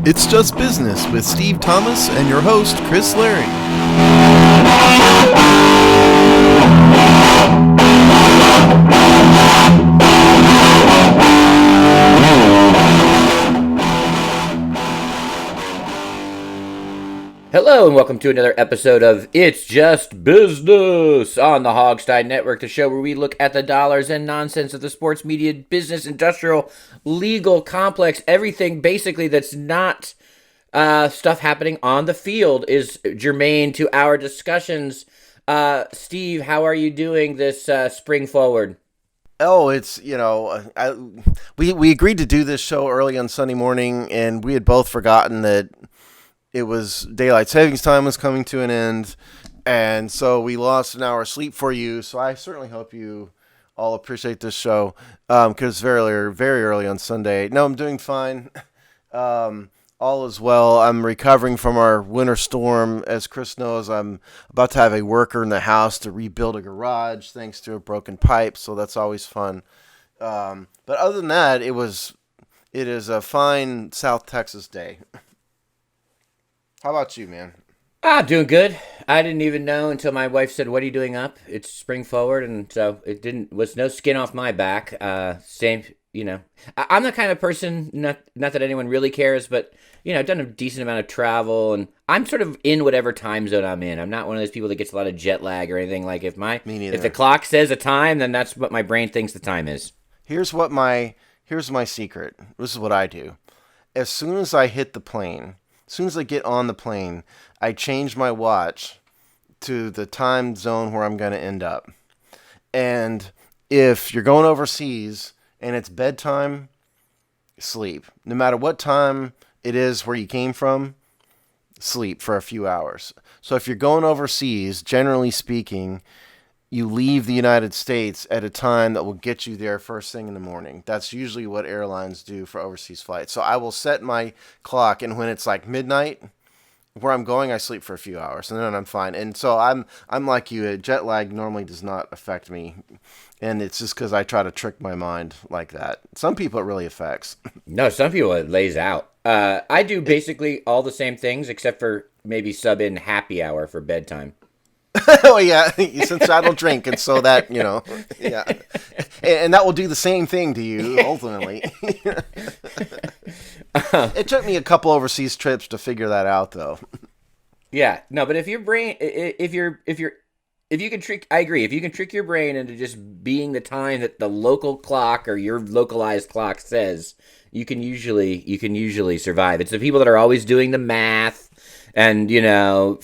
It's Just Business with Steve Thomas and your host, Chris Larry. Hello and welcome to another episode of It's Just Business on the Hogstine Network, the show where we look at the dollars and nonsense of the sports media, business, industrial, legal complex. Everything basically that's not stuff happening on the field is germane to our discussions. Steve, how are you doing this spring forward? Oh, it's, we agreed to do this show early on Sunday morning, and we had both forgotten that it was daylight savings time was coming to an end, and so we lost an hour of sleep for you. So I certainly hope you all appreciate this show because it's very early on Sunday. No, I'm doing fine. All is well. I'm recovering from our winter storm. As Chris knows, I'm about to have a worker in the house to rebuild a garage thanks to a broken pipe, so that's always fun. But other than that, it is a fine South Texas day. How about you, man? Doing good. I didn't even know until my wife said, "What are you doing up?" It's spring forward, and so was no skin off my back. Same, I'm the kind of person, not that anyone really cares, but I've done a decent amount of travel, and I'm sort of in whatever time zone I'm in. I'm not one of those people that gets a lot of jet lag or anything. Like if the clock says a time, then that's what my brain thinks the time is. Here's my secret. This is what I do. As soon as I hit the plane. As soon as I get on the plane, I change my watch to the time zone where I'm going to end up. And if you're going overseas and it's bedtime, sleep. No matter what time it is where you came from, sleep for a few hours. So if you're going overseas, generally speaking, you leave the United States at a time that will get you there first thing in the morning. That's usually what airlines do for overseas flights. So I will set my clock, and when it's like midnight, where I'm going, I sleep for a few hours, and then I'm fine. And so I'm like you. Jet lag normally does not affect me, and it's just because I try to trick my mind like that. Some people it really affects. No, some people it lays out. I do basically all the same things except for maybe sub in happy hour for bedtime. Oh yeah, since I don't drink, and so that yeah, and that will do the same thing to you ultimately. It took me a couple overseas trips to figure that out, though. Yeah, no, but if your brain, if you can trick, I agree. If you can trick your brain into just being the time that the local clock or your localized clock says, you can usually survive. It's the people that are always doing the math. And,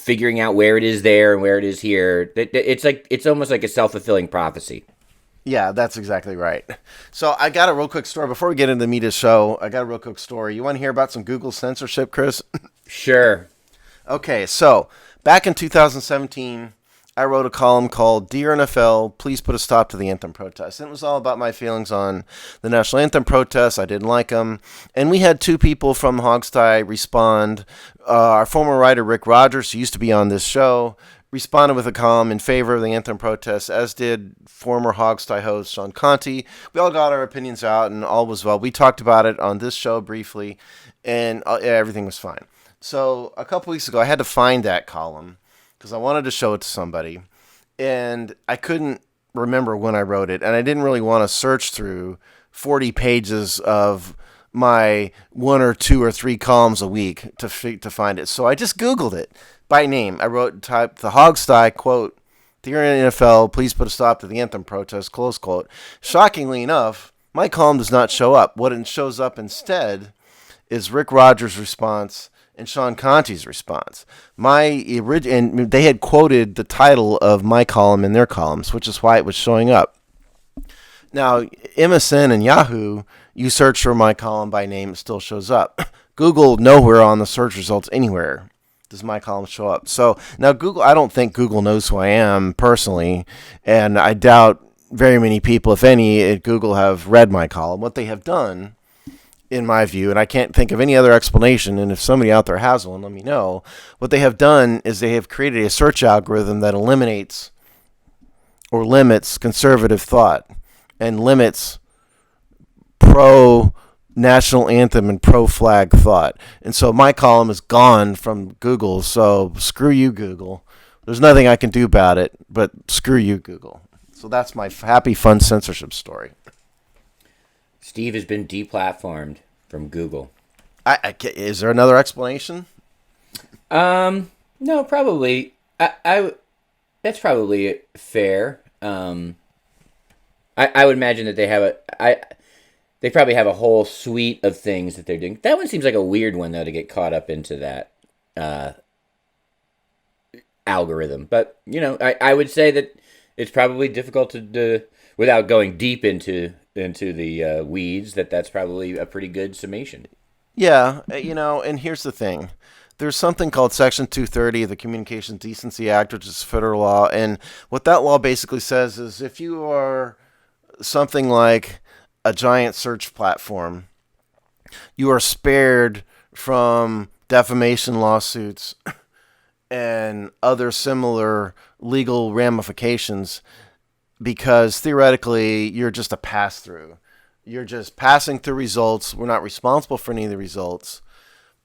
figuring out where it is there and where it is here. It's almost like a self-fulfilling prophecy. Yeah, that's exactly right. So I got a real quick story. Before we get into the meat of the show, I got a real quick story. You want to hear about some Google censorship, Chris? Sure. Okay, so back in 2017, I wrote a column called Dear NFL, Please Put a Stop to the Anthem Protest. And it was all about my feelings on the National Anthem protests. I didn't like them. And we had two people from Hogstye respond. Our former writer, Rick Rogers, who used to be on this show, responded with a column in favor of the Anthem protests, as did former Hogstye host Sean Conti. We all got our opinions out, and all was well. We talked about it on this show briefly, and everything was fine. So a couple weeks ago, I had to find that column because I wanted to show it to somebody, and I couldn't remember when I wrote it, and I didn't really want to search through 40 pages of my 1 or 2 or 3 columns a week to find it. So I just Googled it by name. I typed the Hogstye, quote, Dear NFL, please put a stop to the Anthem protest, close quote. Shockingly enough, my column does not show up. What it shows up instead is Rick Rogers' response and Sean Conti's response. And they had quoted the title of my column in their columns, which is why it was showing up. Now, MSN and Yahoo, you search for my column by name, it still shows up. Google, nowhere on the search results anywhere does my column show up. So now Google, I don't think Google knows who I am personally, and I doubt very many people, if any, at Google have read my column. What they have done, in my view, and I can't think of any other explanation, and if somebody out there has one, let me know. What they have done is they have created a search algorithm that eliminates or limits conservative thought and limits pro national anthem and pro-flag thought. And so my column is gone from Google, so screw you, Google. There's nothing I can do about it, but screw you, Google. So that's my happy, fun censorship story. Steve has been deplatformed from Google. Is there another explanation? No, probably. That's probably fair. I would imagine that they probably have a whole suite of things that they're doing. That one seems like a weird one though to get caught up into that algorithm. But I would say that it's probably difficult to do without going deep into the weeds. That's probably a pretty good summation. Yeah, and here's the thing. There's something called Section 230 of the Communications Decency Act, which is federal law. And what that law basically says is if you are something like a giant search platform, you are spared from defamation lawsuits and other similar legal ramifications because theoretically you're just a pass-through. You're just passing through results. We're not responsible for any of the results.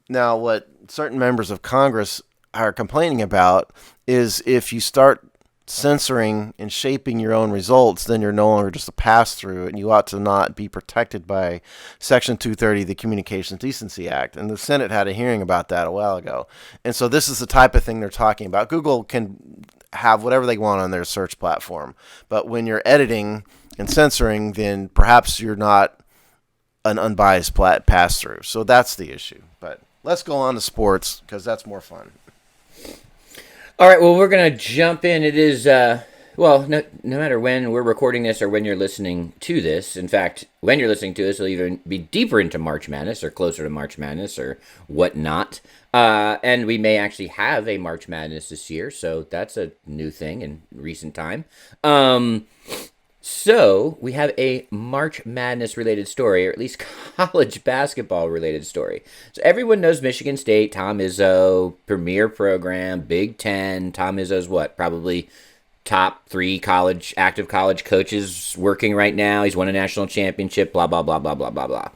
Now, what certain members of Congress are complaining about is if you start censoring and shaping your own results, then you're no longer just a pass-through, and you ought to not be protected by Section 230 of the Communications Decency Act. And the Senate had a hearing about that a while ago. And so this is the type of thing they're talking about. Google can have whatever they want on their search platform, but when you're editing and censoring, then perhaps you're not an unbiased pass-through. So that's the issue. But let's go on to sports because that's more fun. All right, well, we're going to jump in. It is, no matter when we're recording this or when you're listening to this. In fact, when you're listening to this, it'll even be deeper into March Madness or closer to March Madness or whatnot. And we may actually have a March Madness this year, so that's a new thing in recent time. So we have a March Madness related story, or at least college basketball related story. So everyone knows Michigan State, Tom Izzo, premier program, Big Ten. Tom Izzo's what? Probably top 3 active college coaches working right now. He's won a national championship, blah, blah, blah, blah, blah, blah, blah.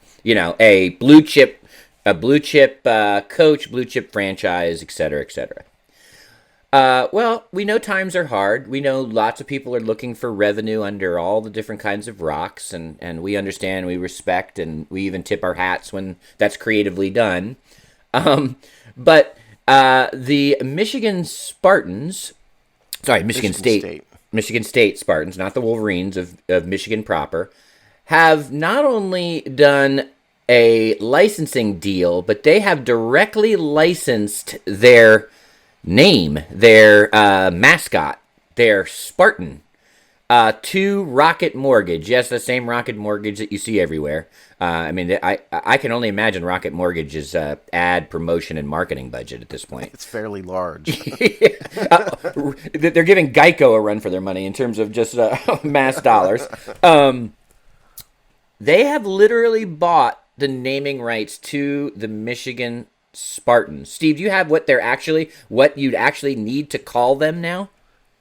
A blue chip coach, blue chip franchise, et cetera, et cetera. Well, we know times are hard. We know lots of people are looking for revenue under all the different kinds of rocks, and we understand, we respect, and we even tip our hats when that's creatively done. But the Michigan Spartans, Michigan State Spartans, not the Wolverines of Michigan proper, have not only done a licensing deal, but they have directly licensed their name, their mascot, their Spartan, to Rocket Mortgage. Yes, the same Rocket Mortgage that you see everywhere. I can only imagine Rocket Mortgage's ad promotion and marketing budget at this point. It's fairly large. They're giving Geico a run for their money in terms of just mass dollars. They have literally bought the naming rights to the Michigan Spartans. Steve, do you have what you'd actually need to call them now?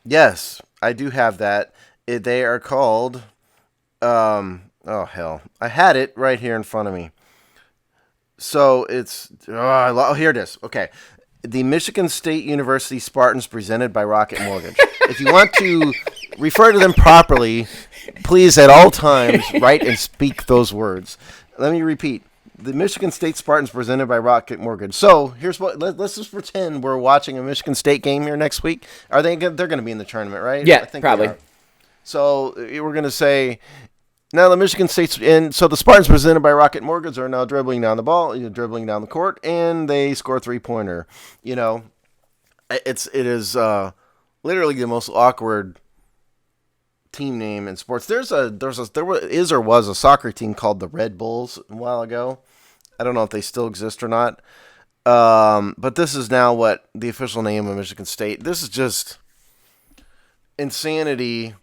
Yes, I do have that. They are called, oh hell, I had it right here in front of me. So it's, here it is. Okay. The Michigan State University Spartans presented by Rocket Mortgage. If you want to refer to them properly, please at all times write and speak those words. Let me repeat. The Michigan State Spartans presented by Rocket Mortgage. So here's what. Let's just pretend we're watching a Michigan State game here next week. Are they? They're going to be in the tournament, right? Yeah, I think probably. So we're going to say now the Michigan State's and so the Spartans presented by Rocket Mortgage are now dribbling down the ball, dribbling down the court, and they score a 3-pointer. It is literally the most awkward team name in sports. There was a soccer team called the Red Bulls a while ago. I don't know if they still exist or not. But this is now what the official name of Michigan State. This is just insanity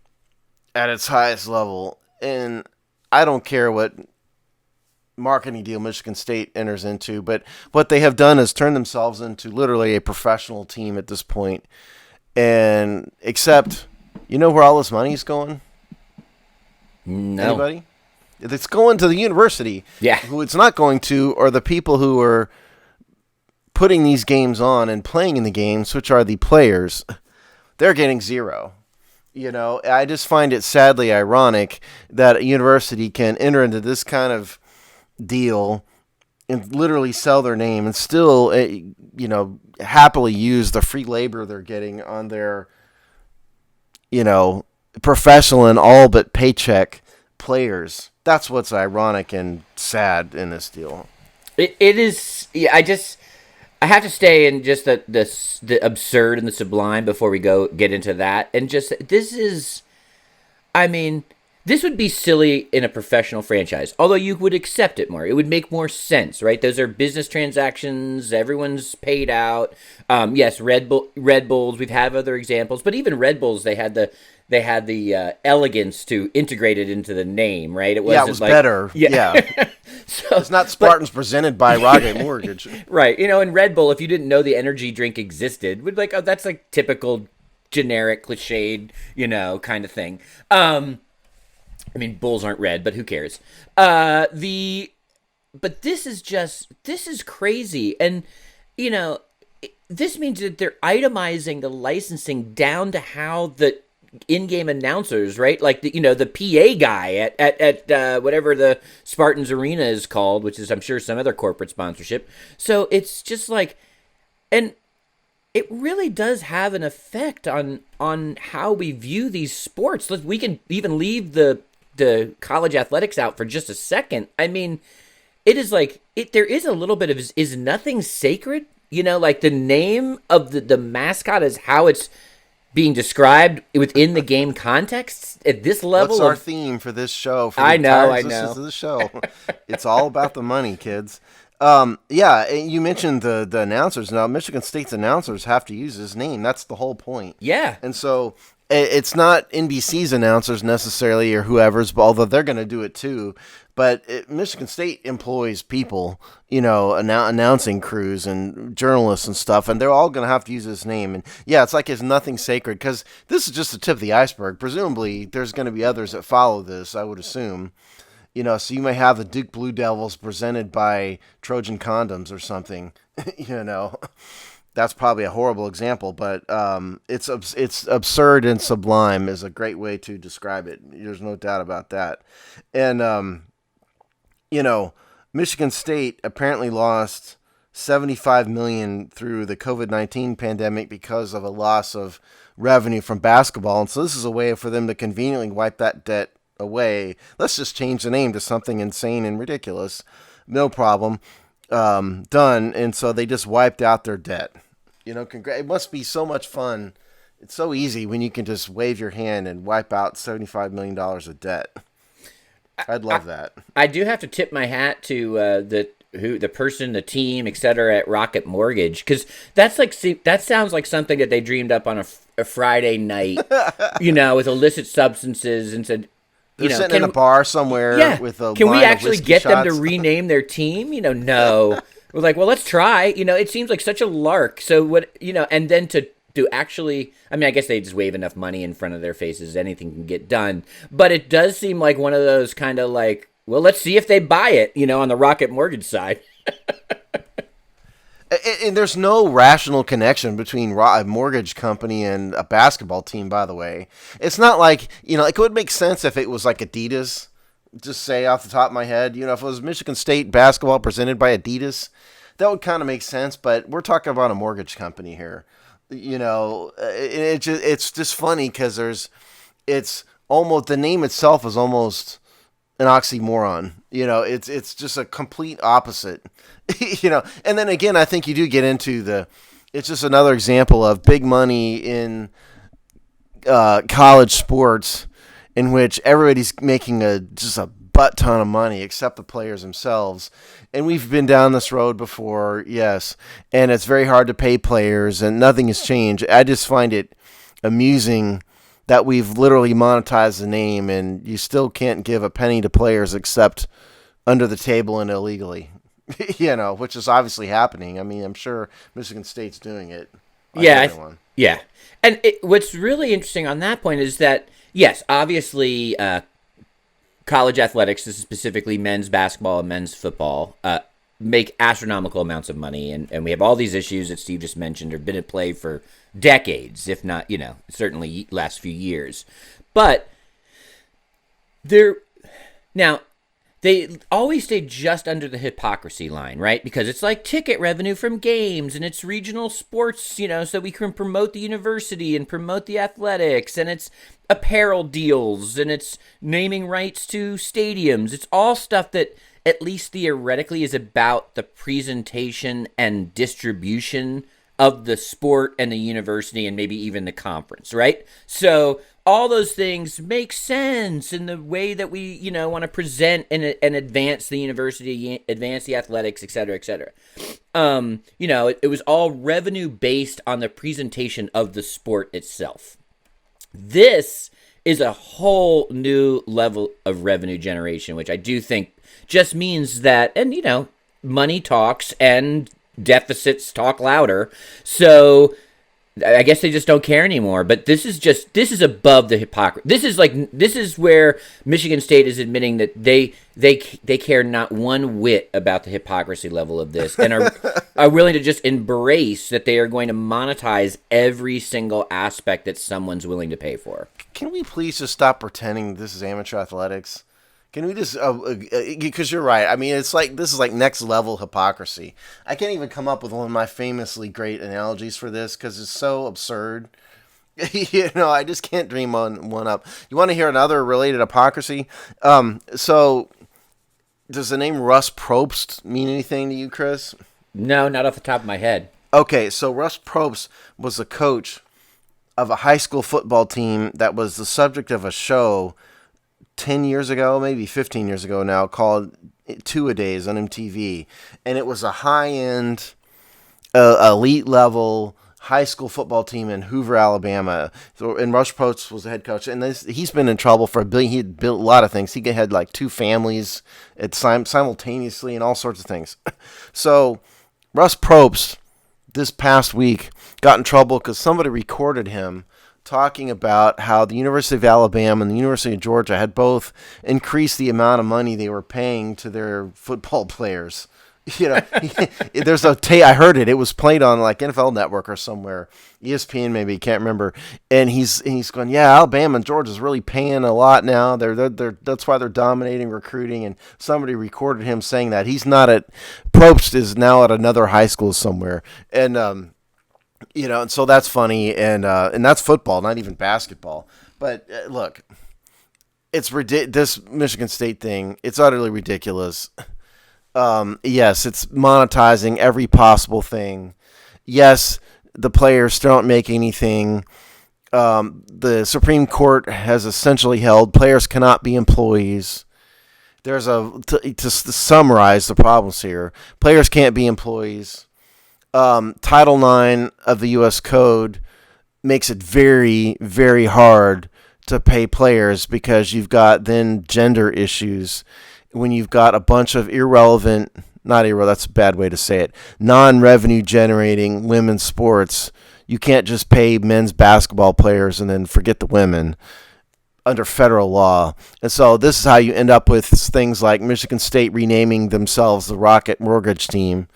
at its highest level. And I don't care what marketing deal Michigan State enters into, but what they have done is turn themselves into literally a professional team at this point. And except, you know where all this money is going? No. Anybody? It's going to the university. Yeah. Who it's not going to are the people who are putting these games on and playing in the games, which are the players. They're getting zero. I just find it sadly ironic that a university can enter into this kind of deal and literally sell their name and still, happily use the free labor they're getting on their, professional and all but paycheck players. That's what's ironic and sad in this deal. It is. Yeah, I have to stay in just the absurd and the sublime before we get into that. And just this is, I mean, this would be silly in a professional franchise. Although you would accept it more, it would make more sense, right? Those are business transactions. Everyone's paid out. Yes, Red Bulls. We've had other examples, but even Red Bulls, they had the elegance to integrate it into the name, right? It was better. Yeah. So it's not Spartans presented by Rocket Mortgage. Right. In Red Bull, if you didn't know the energy drink existed, we'd be like, oh, that's like typical generic, cliched, kind of thing. Bulls aren't red, but who cares? But this is crazy. And, this means that they're itemizing the licensing down to how the in-game announcers, right? Like the PA guy at whatever the Spartans Arena is called, which is I'm sure some other corporate sponsorship. So it's just like, and it really does have an effect on how we view these sports. We can even leave the college athletics out for just a second. It is like there is a little bit of is nothing sacred? Like the name of the mascot is how it's being described within the game context at this level. What's our theme for this show? I know. This is the show. It's all about the money, kids. You mentioned the announcers. Now, Michigan State's announcers have to use his name. That's the whole point. Yeah. And so it's not NBC's announcers necessarily or whoever's, although they're going to do it too. But Michigan State employs people, announcing crews and journalists and stuff, and they're all going to have to use his name. And yeah, it's like it's nothing sacred because this is just the tip of the iceberg. Presumably, there's going to be others that follow this, I would assume. So you may have the Duke Blue Devils presented by Trojan Condoms or something, That's probably a horrible example, but it's absurd and sublime is a great way to describe it. There's no doubt about that. And, Michigan State apparently lost $75 million through the COVID-19 pandemic because of a loss of revenue from basketball. And so this is a way for them to conveniently wipe that debt away. Let's just change the name to something insane and ridiculous. No problem. Done. And so they just wiped out their debt. It must be so much fun. It's so easy when you can just wave your hand and wipe out $75 million of debt. I'd love that. I do have to tip my hat to the person, the team, etc. at Rocket Mortgage, because that sounds like something that they dreamed up on a Friday night, with illicit substances, and said, they're sitting in a bar somewhere with a can line we actually of get shots? them to rename their team? No. We're like, well, let's try. It seems like such a lark. So what, and then to actually, I guess they just wave enough money in front of their faces, anything can get done. But it does seem like one of those kind of like, well, let's see if they buy it, on the Rocket Mortgage side. And there's no rational connection between a mortgage company and a basketball team, by the way. It's not like, it would make sense if it was like Adidas, just say off the top of my head. If it was Michigan State basketball presented by Adidas, that would kind of make sense. But we're talking about a mortgage company here. It's just funny because it's almost, the name itself is almost an oxymoron. It's just a complete opposite. And then again, I think you do get into it's just another example of big money in college sports, in which everybody's making just a butt ton of money except the players themselves. And we've been down this road before, yes. And it's very hard to pay players, and nothing has changed. I just find it amusing that we've literally monetized the name, and you still can't give a penny to players except under the table and illegally. Which is obviously happening. I'm sure Michigan State's doing it. Yeah. And what's really interesting on that point is that, yes, obviously college athletics, this is specifically men's basketball and men's football, make astronomical amounts of money, and we have all these issues that Steve just mentioned have been at play for decades, if not, certainly last few years. But now they always stay just under the hypocrisy line, right? Because it's like ticket revenue from games, and it's regional sports, so we can promote the university and promote the athletics, and it's apparel deals, and it's naming rights to stadiums. It's all stuff that, at least theoretically, is about the presentation and distribution of the sport and the university and maybe even the conference, right? So all those things make sense in the way that we, want to present and advance the university, advance the athletics, et cetera, et cetera. It was all revenue based on the presentation of the sport itself. This is a whole new level of revenue generation, which I do think just means that, and money talks and deficits talk louder. So I guess they just don't care anymore. But this is above the hypocrisy. This is where Michigan State is admitting that they care not one whit about the hypocrisy level of this, and are willing to just embrace that they are going to monetize every single aspect that someone's willing to pay for. Can we please just stop pretending this is amateur athletics? Can we just, because you're right. I mean, this is like next level hypocrisy. I can't even come up with one of my famously great analogies for this because it's so absurd. I just can't dream on one up. You want to hear another related hypocrisy? So does the name Russ Probst mean anything to you, Chris? No, not off the top of my head. Okay, so Russ Probst was the coach of a high school football team that was the subject of a show 10 years ago, maybe 15 years ago now, called Two-A-Days on MTV. And it was a high-end, elite-level high school football team in Hoover, Alabama. And Russ Probst was the head coach. And he's been in trouble for he had built a lot of things. He had like 2 families simultaneously and all sorts of things. So Russ Probst, this past week, got in trouble because somebody recorded him talking about how the University of Alabama and the University of Georgia had both increased the amount of money they were paying to their football players. There's a tape. I heard it. It was played on like NFL Network or somewhere, ESPN maybe, can't remember. And he's going, yeah, Alabama and Georgia's really paying a lot now. They're that's why they're dominating recruiting. And somebody recorded him saying that. He's not at Probst is now at another high school somewhere, and and so that's funny, and that's football, not even basketball. But look, it's this Michigan State thing. It's utterly ridiculous. Yes, it's monetizing every possible thing. Yes, the players don't make anything. The Supreme Court has essentially held players cannot be employees. There's to summarize the problems here. Players can't be employees. Title IX of the U.S. Code makes it very, very hard to pay players because you've got then gender issues when you've got a bunch of that's a bad way to say it, non-revenue generating women's sports. You can't just pay men's basketball players and then forget the women under federal law. And so this is how you end up with things like Michigan State renaming themselves the Rocket Mortgage Team.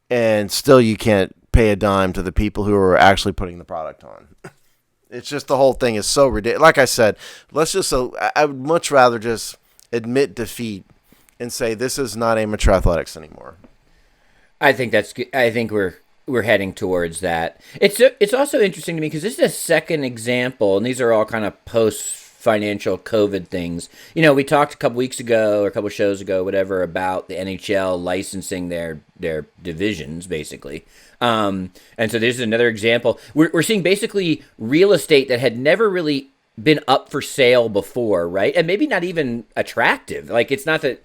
And still you can't pay a dime to the people who are actually putting the product on. It's just the whole thing is so ridiculous. Like I said, I would much rather just admit defeat and say this is not amateur athletics anymore. I think we're heading towards that. It's also interesting to me because this is a second example, and these are all kind of post-financial COVID things. We talked a couple weeks ago or a couple shows ago, whatever, about the NHL licensing their divisions, basically. And so this is another example. We're seeing basically real estate that had never really been up for sale before, right? And maybe not even attractive. Like, it's not that,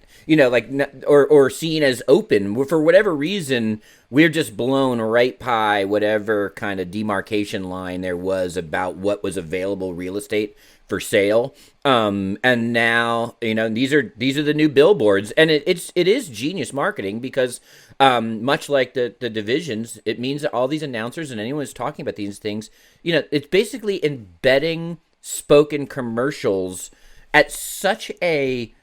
or seen as open. For whatever reason, we're just blown right by whatever kind of demarcation line there was about what was available real estate for sale. And now, these are the new billboards, and it is genius marketing because much like the divisions, it means that all these announcers and anyone who's talking about these things, it's basically embedding spoken commercials at such a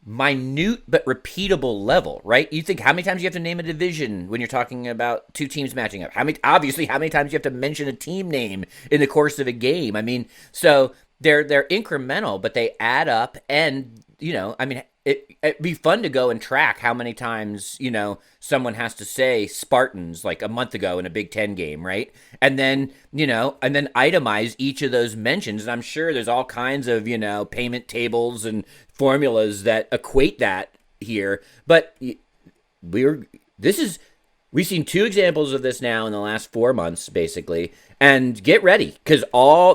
minute but repeatable level, right? You think how many times you have to name a division when you're talking about two teams matching up? How many times you have to mention a team name in the course of a game? I mean, so they're incremental, but they add up, and I mean, it'd be fun to go and track how many times someone has to say Spartans like a month ago in a Big Ten game, right? And then itemize each of those mentions. And I'm sure there's all kinds of payment tables and formulas that equate that here. But we've seen two examples of this now in the last 4 months, basically. And get ready, because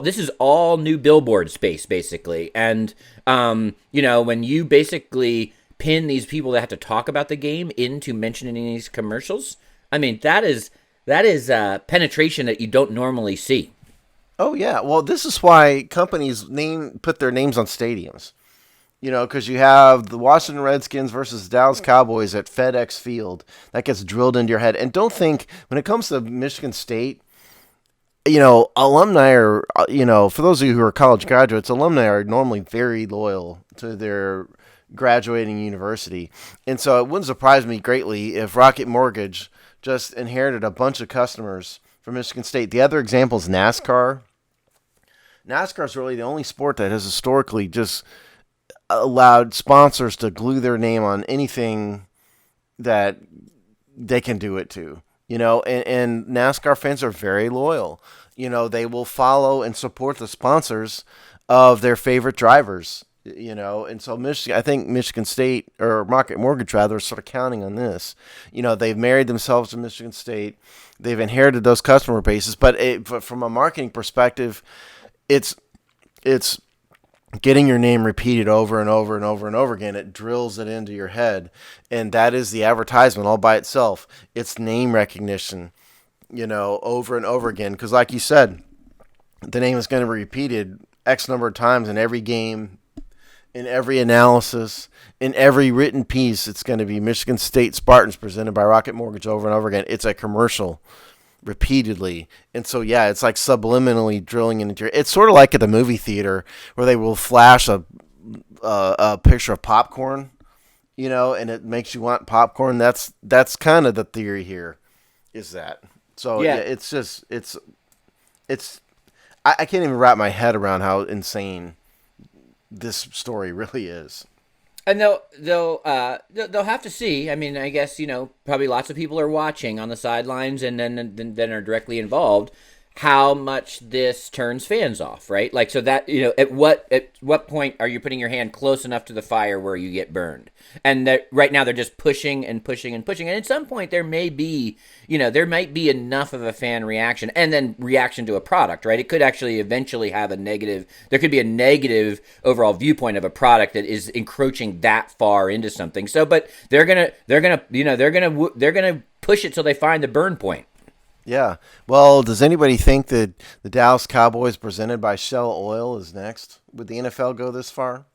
this is all new billboard space, basically. And when you basically pin these people that have to talk about the game into mentioning these commercials, I mean, that is penetration that you don't normally see. Oh yeah, well, this is why companies put their names on stadiums. Because you have the Washington Redskins versus Dallas Cowboys at FedEx Field. That gets drilled into your head. And don't think, when it comes to Michigan State, alumni are, for those of you who are college graduates, alumni are normally very loyal to their graduating university. And so it wouldn't surprise me greatly if Rocket Mortgage just inherited a bunch of customers from Michigan State. The other example is NASCAR. NASCAR is really the only sport that has historically just allowed sponsors to glue their name on anything that they can do it to, and NASCAR fans are very loyal. They will follow and support the sponsors of their favorite drivers, and so I think Michigan State, or Rocket Mortgage rather, is sort of counting on this. They've married themselves to Michigan State. They've inherited those customer bases, but from a marketing perspective, it's getting your name repeated over and over and over and over again. It drills it into your head, and that is the advertisement all by itself. It's name recognition, over and over again, because like you said, the name is going to be repeated X number of times in every game, in every analysis, in every written piece. It's going to be Michigan State Spartans presented by Rocket Mortgage over and over again. It's a commercial repeatedly. And so, yeah, it's like subliminally drilling into your... It's sort of like at the movie theater where they will flash a picture of popcorn, and it makes you want popcorn. That's kind of the theory here, is that. So, yeah, it's just... I can't even wrap my head around how insane this story really is. And they'll have to see. I mean, I guess probably lots of people are watching on the sidelines and then are directly involved. How much this turns fans off, right? Like, so that at what point are you putting your hand close enough to the fire where you get burned? And that right now they're just pushing and pushing and pushing. And at some point there may be there might be enough of a fan reaction and then reaction to a product, right? It could actually eventually have a negative. There could be a negative overall viewpoint of a product that is encroaching that far into something. So, but they're gonna push it till they find the burn point. Yeah. Well, does anybody think that the Dallas Cowboys presented by Shell Oil is next? Would the NFL go this far?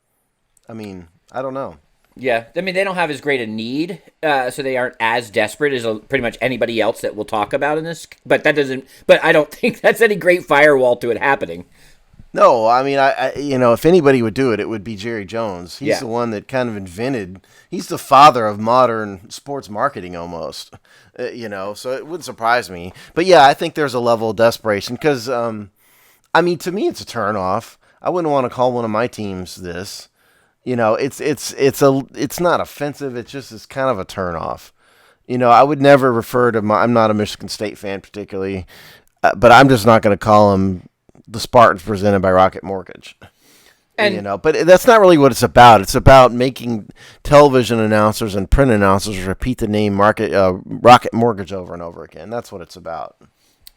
I mean, I don't know. Yeah. I mean, they don't have as great a need, so they aren't as desperate as pretty much anybody else that we'll talk about in this. But I don't think that's any great firewall to it happening. No, I mean, I if anybody would do it, it would be Jerry Jones. He's the one that kind of invented. He's the father of modern sports marketing, almost. So it wouldn't surprise me. But yeah, I think there's a level of desperation because, I mean, to me, it's a turnoff. I wouldn't want to call one of my teams this. It's not offensive. It's kind of a turnoff. I would never refer to I'm not a Michigan State fan particularly, but I'm just not going to call them the Spartans presented by Rocket Mortgage. And, but that's not really what it's about. It's about making television announcers and print announcers repeat the name Rocket Mortgage over and over again. That's what it's about.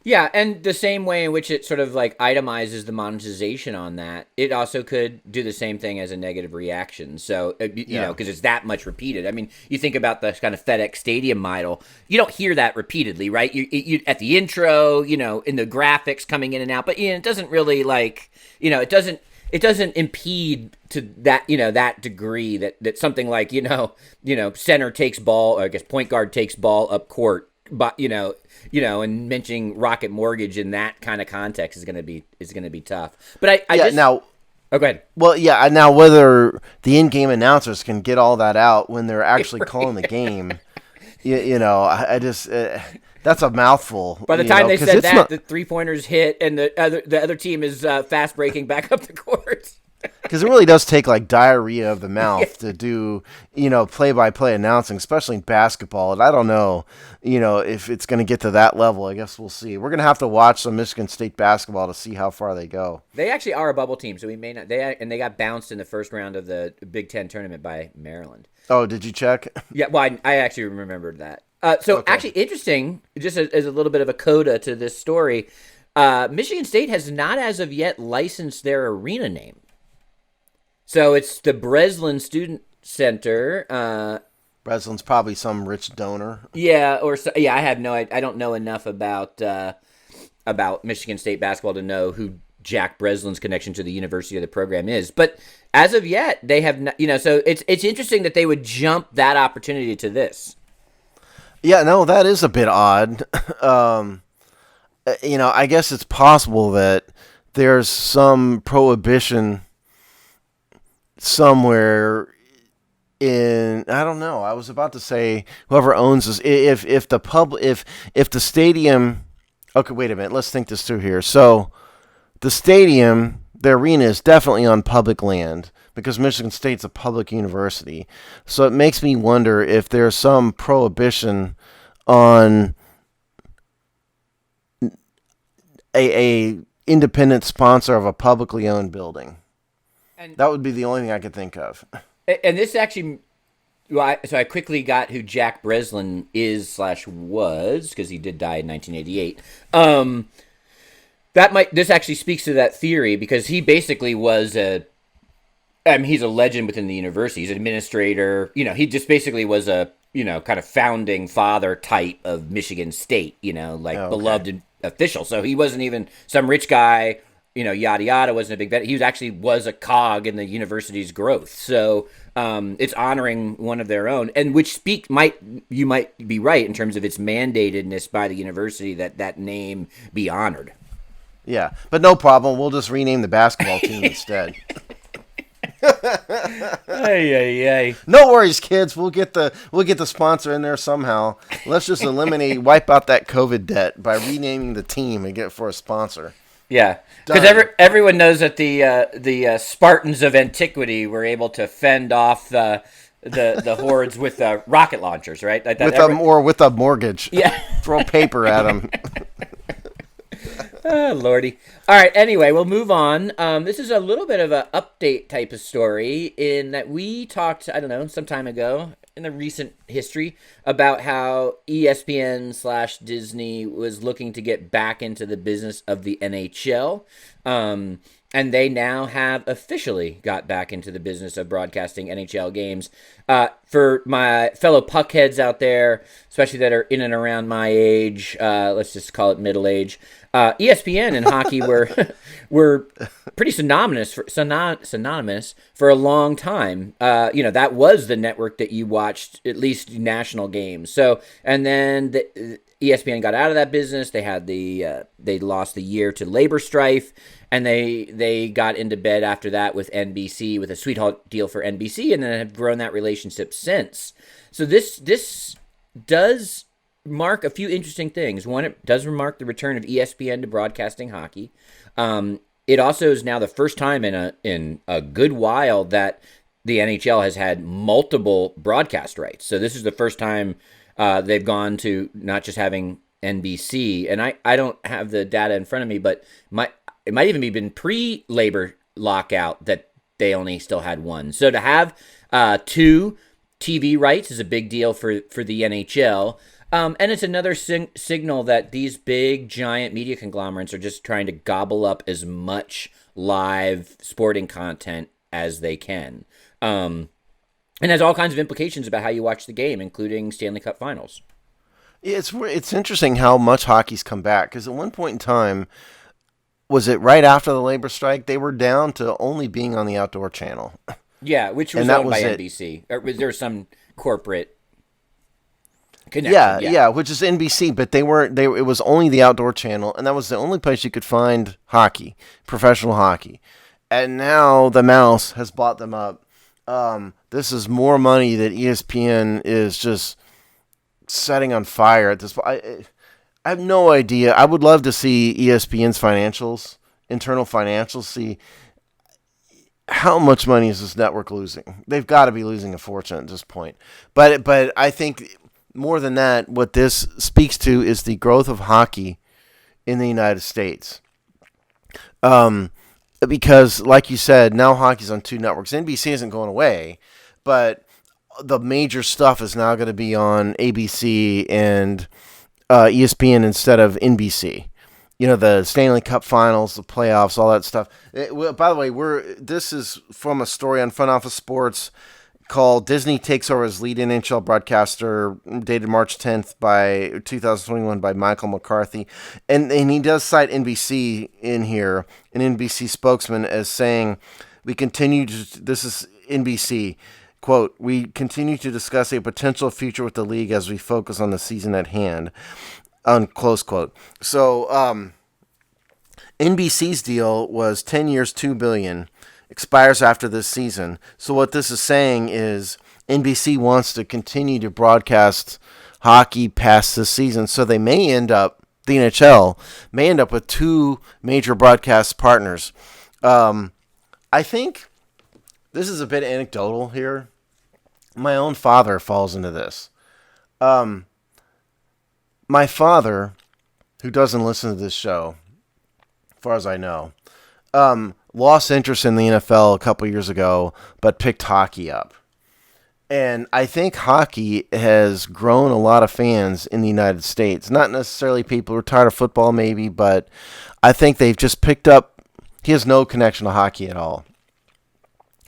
Yeah, and the same way in which it sort of like itemizes the monetization on that, it also could do the same thing as a negative reaction. So, because it's that much repeated. I mean, you think about the kind of FedEx Stadium model, you don't hear that repeatedly, right? You at the intro, in the graphics coming in and out, but it doesn't really it doesn't impede to that, that degree that something like, center takes ball, or I guess point guard takes ball up court, but, and mentioning Rocket Mortgage in that kind of context is going to be tough. But Oh, go ahead. Well, yeah. Now, whether the in-game announcers can get all that out when they're actually calling the Right. game, I just that's a mouthful. By the time they Because said it's that, not. the 3-pointers hit, and the other team is fast breaking back up the court. Because it really does take like diarrhea of the Yeah. mouth to do, play-by-play announcing, especially in basketball. And I don't know, if it's going to get to that level. I guess we'll see. We're going to have to watch some Michigan State basketball to see how far they go. They actually are a bubble team, so we may not. They got bounced in the first round of the Big Ten tournament by Maryland. Oh, did you check? Yeah, well, I actually remembered that. So Okay. actually interesting, just as a little bit of a coda to this story, Michigan State has not as of yet licensed their arena name. So it's the Breslin Student Center. Breslin's probably some rich donor. Yeah, I have I don't know enough about Michigan State basketball to know who Jack Breslin's connection to the university or the program is. But as of yet, they have not. So it's interesting that they would jump that opportunity to this. Yeah, no, that is a bit odd. I guess it's possible that there's some prohibition somewhere in, I don't know. I was about to say whoever owns this, if the stadium. Okay, wait a minute. Let's think this through here. So the stadium, the arena, is definitely on public land because Michigan State's a public university. So it makes me wonder if there's some prohibition on a independent sponsor of a publicly owned building. And That would be the only thing I could think of. and this actually. Well, so I quickly got who Jack Breslin is/was because he did die in 1988. This actually speaks to that theory because he basically was he's a legend within the university. He's an administrator. He just basically was a kind of founding father type of Michigan State. Okay. Beloved official. So he wasn't even some rich guy. Yada yada, wasn't a big bet. He was a cog in the university's growth. So it's honoring one of their own, and which you might be right in terms of its mandatedness by the university that name be honored. Yeah, but no problem. We'll just rename the basketball team instead. Hey. No worries, kids. We'll get the sponsor in there somehow. Let's just wipe out that COVID debt by renaming the team and get for a sponsor. Yeah, because everyone knows that the Spartans of antiquity were able to fend off the hordes with rocket launchers, right? With a mortgage. Yeah. Throw paper at them. Oh, Lordy. All right, anyway, we'll move on. This is a little bit of an update type of story in that we talked, I don't know, some time ago in the recent history about how ESPN/Disney was looking to get back into the business of the NHL. And they now have officially got back into the business of broadcasting NHL games. For my fellow puckheads out there, especially that are in and around my age, let's just call it middle age, ESPN and hockey were pretty synonymous for a long time. That was the network that you watched at least national games. So, and then ESPN got out of that business. They lost the year to labor strife, and they got into bed after that with NBC with a sweetheart deal for NBC, and then have grown that relationship since. So this does mark a few interesting things. One, it does mark the return of ESPN to broadcasting hockey. It also is now the first time in a good while that the NHL has had multiple broadcast rights. So this is the first time they've gone to not just having NBC. And I don't have the data in front of me, but it might even be been pre-labor lockout that they only still had one. So to have two TV rights is a big deal for the NHL. And it's another signal that these big, giant media conglomerates are just trying to gobble up as much live sporting content as they can. And has all kinds of implications about how you watch the game, including Stanley Cup Finals. It's interesting how much hockey's come back, because at one point in time, was it right after the labor strike, they were down to only being on the Outdoor Channel. Yeah, which was owned by NBC. Or was there some corporate connection? Yeah, which is NBC, but it was only the Outdoor Channel, and that was the only place you could find hockey, professional hockey. and now the mouse has bought them up. This is more money that ESPN is just setting on fire at this point. I have no idea. I would love to see ESPN's financials, internal financials, see how much money is this network losing. They've got to be losing a fortune at this point. But I think more than that, what this speaks to is the growth of hockey in the United States. Because, like you said, now hockey's on two networks. NBC isn't going away, but the major stuff is now going to be on ABC and ESPN instead of NBC. The Stanley Cup Finals, the playoffs, all that stuff. By the way, this is from a story on Front Office Sports called "Disney Takes Over as Lead NHL Broadcaster," dated March 10th by 2021 by Michael McCarthy, and he does cite NBC in here, an NBC spokesman, as saying, "We continue to." This is NBC. Quote, "We continue to discuss a potential future with the league as we focus on the season at hand." Close quote. So NBC's deal was 10 years, $2 billion, expires after this season. So what this is saying is NBC wants to continue to broadcast hockey past this season. So they may end up, the NHL may end up with two major broadcast partners. I think this is a bit anecdotal here. My own father falls into this. My father, who doesn't listen to this show, as far as I know, lost interest in the NFL a couple years ago, but picked hockey up. And I think hockey has grown a lot of fans in the United States. Not necessarily people who are tired of football, maybe, but I think they've just picked up. He has no connection to hockey at all,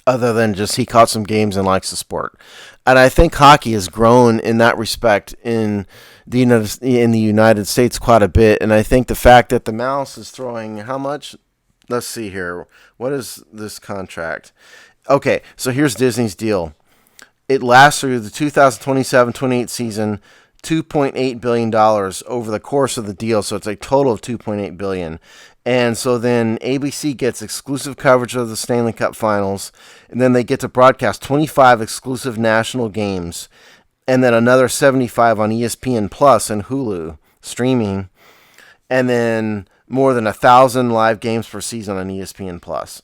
other than just he caught some games and likes the sport. And I think hockey has grown in that respect in the United States quite a bit. And I think the fact that the Mouse is throwing how much? Let's see here. What is this contract? Okay, so here's Disney's deal. It lasts through the 2027-28 season, $2.8 billion over the course of the deal. So it's a total of $2.8 billion. And so then ABC gets exclusive coverage of the Stanley Cup Finals, and then they get to broadcast 25 exclusive national games, and then another 75 on ESPN Plus and Hulu streaming, and then more than 1,000 live games per season on ESPN Plus.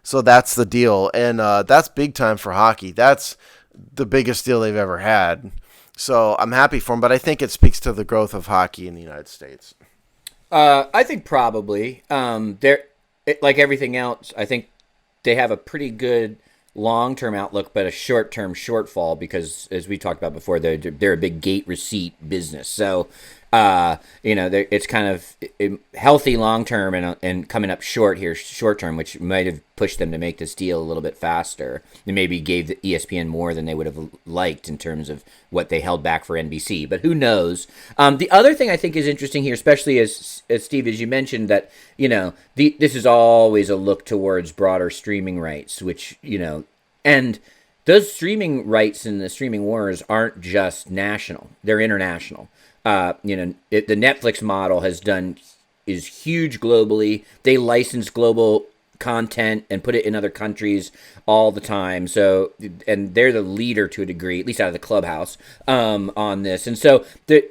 So that's the deal, and that's big time for hockey. That's the biggest deal they've ever had. So I'm happy for them, but I think it speaks to the growth of hockey in the United States. I think probably. Like everything else, I think they have a pretty good long-term outlook, but a short-term shortfall because, as we talked about before, they're a big gate receipt business. So, it's kind of healthy long-term and coming up short here, short-term, which might have pushed them to make this deal a little bit faster. They maybe gave the ESPN more than they would have liked in terms of what they held back for NBC, but who knows? The other thing I think is interesting here, especially as Steve, as you mentioned, that this is always a look towards broader streaming rights, which and those streaming rights in the streaming wars aren't just national; they're international. The Netflix model is huge globally. They license global content and put it in other countries all the time. So, and they're the leader to a degree, at least out of the clubhouse, on this. And so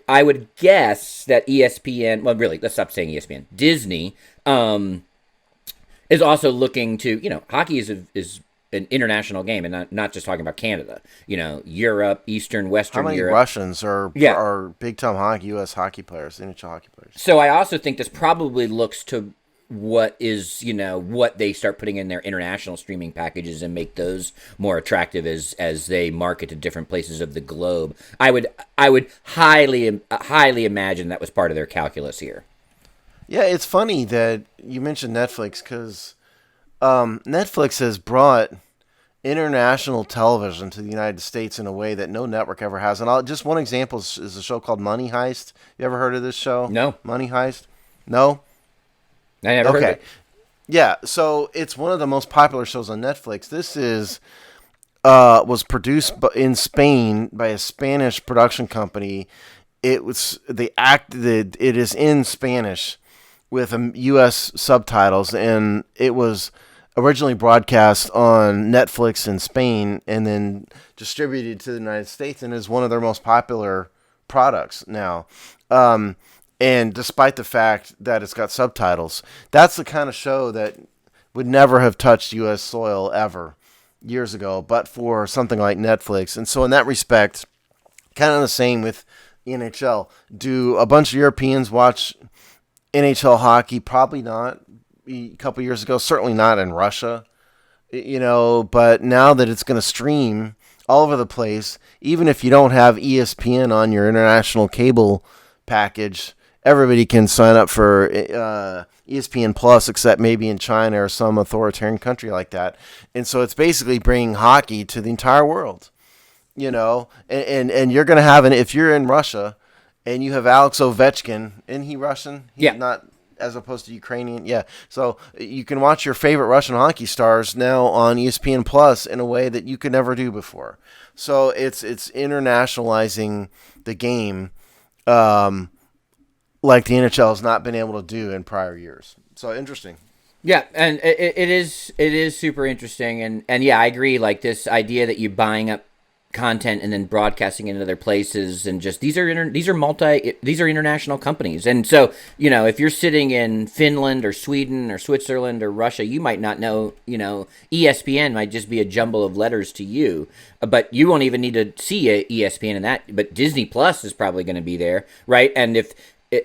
I would guess that ESPN, well, really, let's stop saying ESPN, Disney, is also looking to, hockey is an international game, and not just talking about Canada. Europe, Eastern, Western How many Europe. Russians are big time U.S. hockey players, NHL hockey players? So I also think this probably looks to what is what they start putting in their international streaming packages and make those more attractive as they market to different places of the globe. I would highly imagine that was part of their calculus here. Yeah, it's funny that you mentioned Netflix because Netflix has brought international television to the United States in a way that no network ever has. And just one example is a show called Money Heist. You ever heard of this show? No. Money Heist? No? I never heard of it. Yeah, so it's one of the most popular shows on Netflix. This was produced in Spain by a Spanish production company. It is in Spanish with U.S. subtitles, and it was originally broadcast on Netflix in Spain and then distributed to the United States, and is one of their most popular products now. And despite the fact that it's got subtitles, that's the kind of show that would never have touched U.S. soil ever years ago, but for something like Netflix. And so in that respect, kind of the same with NHL. Do a bunch of Europeans watch NHL hockey? Probably not. A couple years ago, certainly not in Russia, but now that it's going to stream all over the place, even if you don't have ESPN on your international cable package, everybody can sign up for ESPN Plus, except maybe in China or some authoritarian country like that. And so it's basically bringing hockey to the entire world, and you're going to have if you're in Russia and you have Alex Ovechkin, isn't he Russian? He's not, as opposed to Ukrainian. Yeah. So you can watch your favorite Russian hockey stars now on ESPN Plus in a way that you could never do before. So it's internationalizing the game, like the NHL has not been able to do in prior years. So interesting. Yeah, and it is super interesting, and yeah, I agree. Like this idea that you're buying up content and then broadcasting it in other places, and just these are international companies, and so if you're sitting in Finland or Sweden or Switzerland or Russia, you might not know. ESPN might just be a jumble of letters to you, but you won't even need to see a ESPN in that. But Disney Plus is probably going to be there, right? And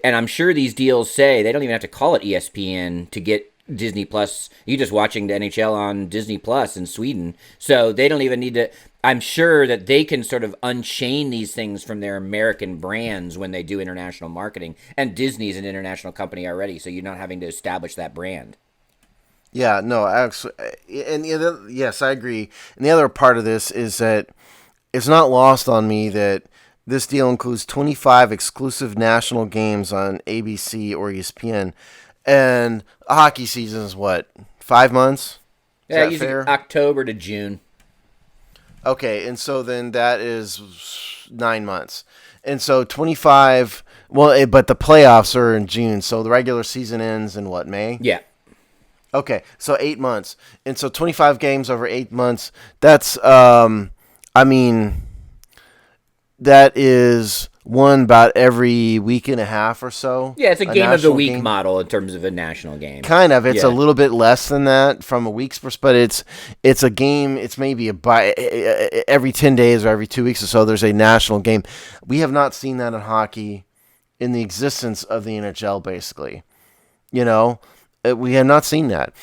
I'm sure these deals say they don't even have to call it ESPN to get Disney Plus. You're just watching the NHL on Disney Plus in Sweden. So they don't even need to. I'm sure that they can sort of unchain these things from their American brands when they do international marketing. And Disney's an international company already, so you're not having to establish that brand. Yeah, no, actually, and yes, I agree. And the other part of this is that it's not lost on me that this deal includes 25 exclusive national games on ABC or ESPN, and a hockey season is what, 5 months? Yeah, usually October to June. Okay, and so then that is 9 months, and so 25. Well, but the playoffs are in June, so the regular season ends in what, May? Yeah. Okay, so 8 months, and so 25 games over 8 months. That's, that is one about every week and a half or so. Yeah, it's a game of the week model in terms of a national game. Kind of. It's a little bit less than that from a week's perspective. It's a game. It's maybe every 10 days or every 2 weeks or so there's a national game. We have not seen that in hockey in the existence of the NHL, basically. We have not seen that.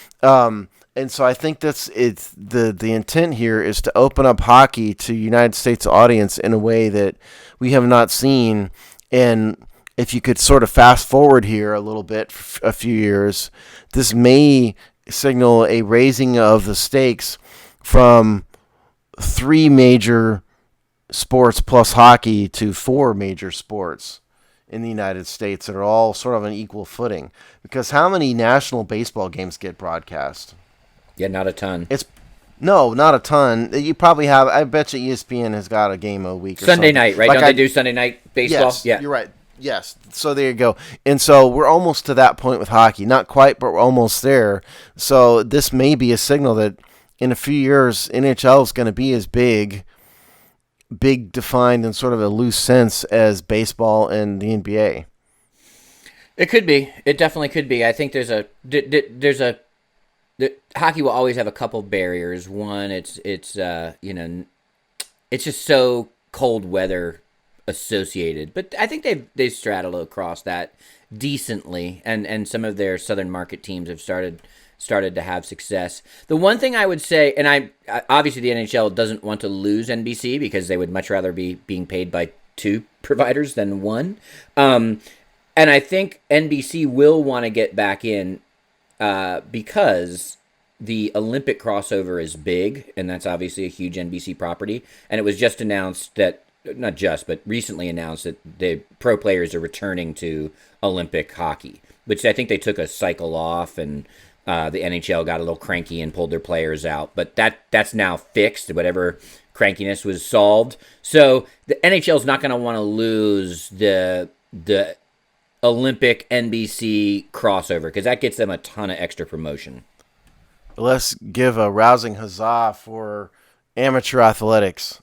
And so I think it's the intent here is to open up hockey to United States audience in a way that we have not seen. And if you could sort of fast forward here a little bit, a few years, this may signal a raising of the stakes from 3 major sports plus hockey to 4 major sports in the United States that are all sort of on equal footing. Because how many national baseball games get broadcast? Yeah, not a ton. Not a ton. You probably have. I bet you ESPN has got a game a week. Or Sunday something. night, right? Don't they do Sunday night baseball? Yes, yeah, you're right. Yes. So there you go. And so we're almost to that point with hockey. Not quite, but we're almost there. So this may be a signal that in a few years, NHL is going to be as big defined in sort of a loose sense as baseball and the NBA. It could be. It definitely could be. I think hockey will always have a couple barriers. One, it's just so cold weather associated. But I think they've straddled across that decently, and some of their southern market teams have started to have success. The one thing I would say, and obviously the NHL doesn't want to lose NBC because they would much rather be being paid by 2 providers than 1. And I think NBC will want to get back in because the Olympic crossover is big, and that's obviously a huge NBC property. And it was just announced that, not just, but recently announced that the pro players are returning to Olympic hockey, which I think they took a cycle off, and the NHL got a little cranky and pulled their players out. But that's now fixed. Whatever crankiness was solved. So the NHL is not going to want to lose the Olympic NBC crossover because that gets them a ton of extra promotion. let's give a rousing huzzah for amateur athletics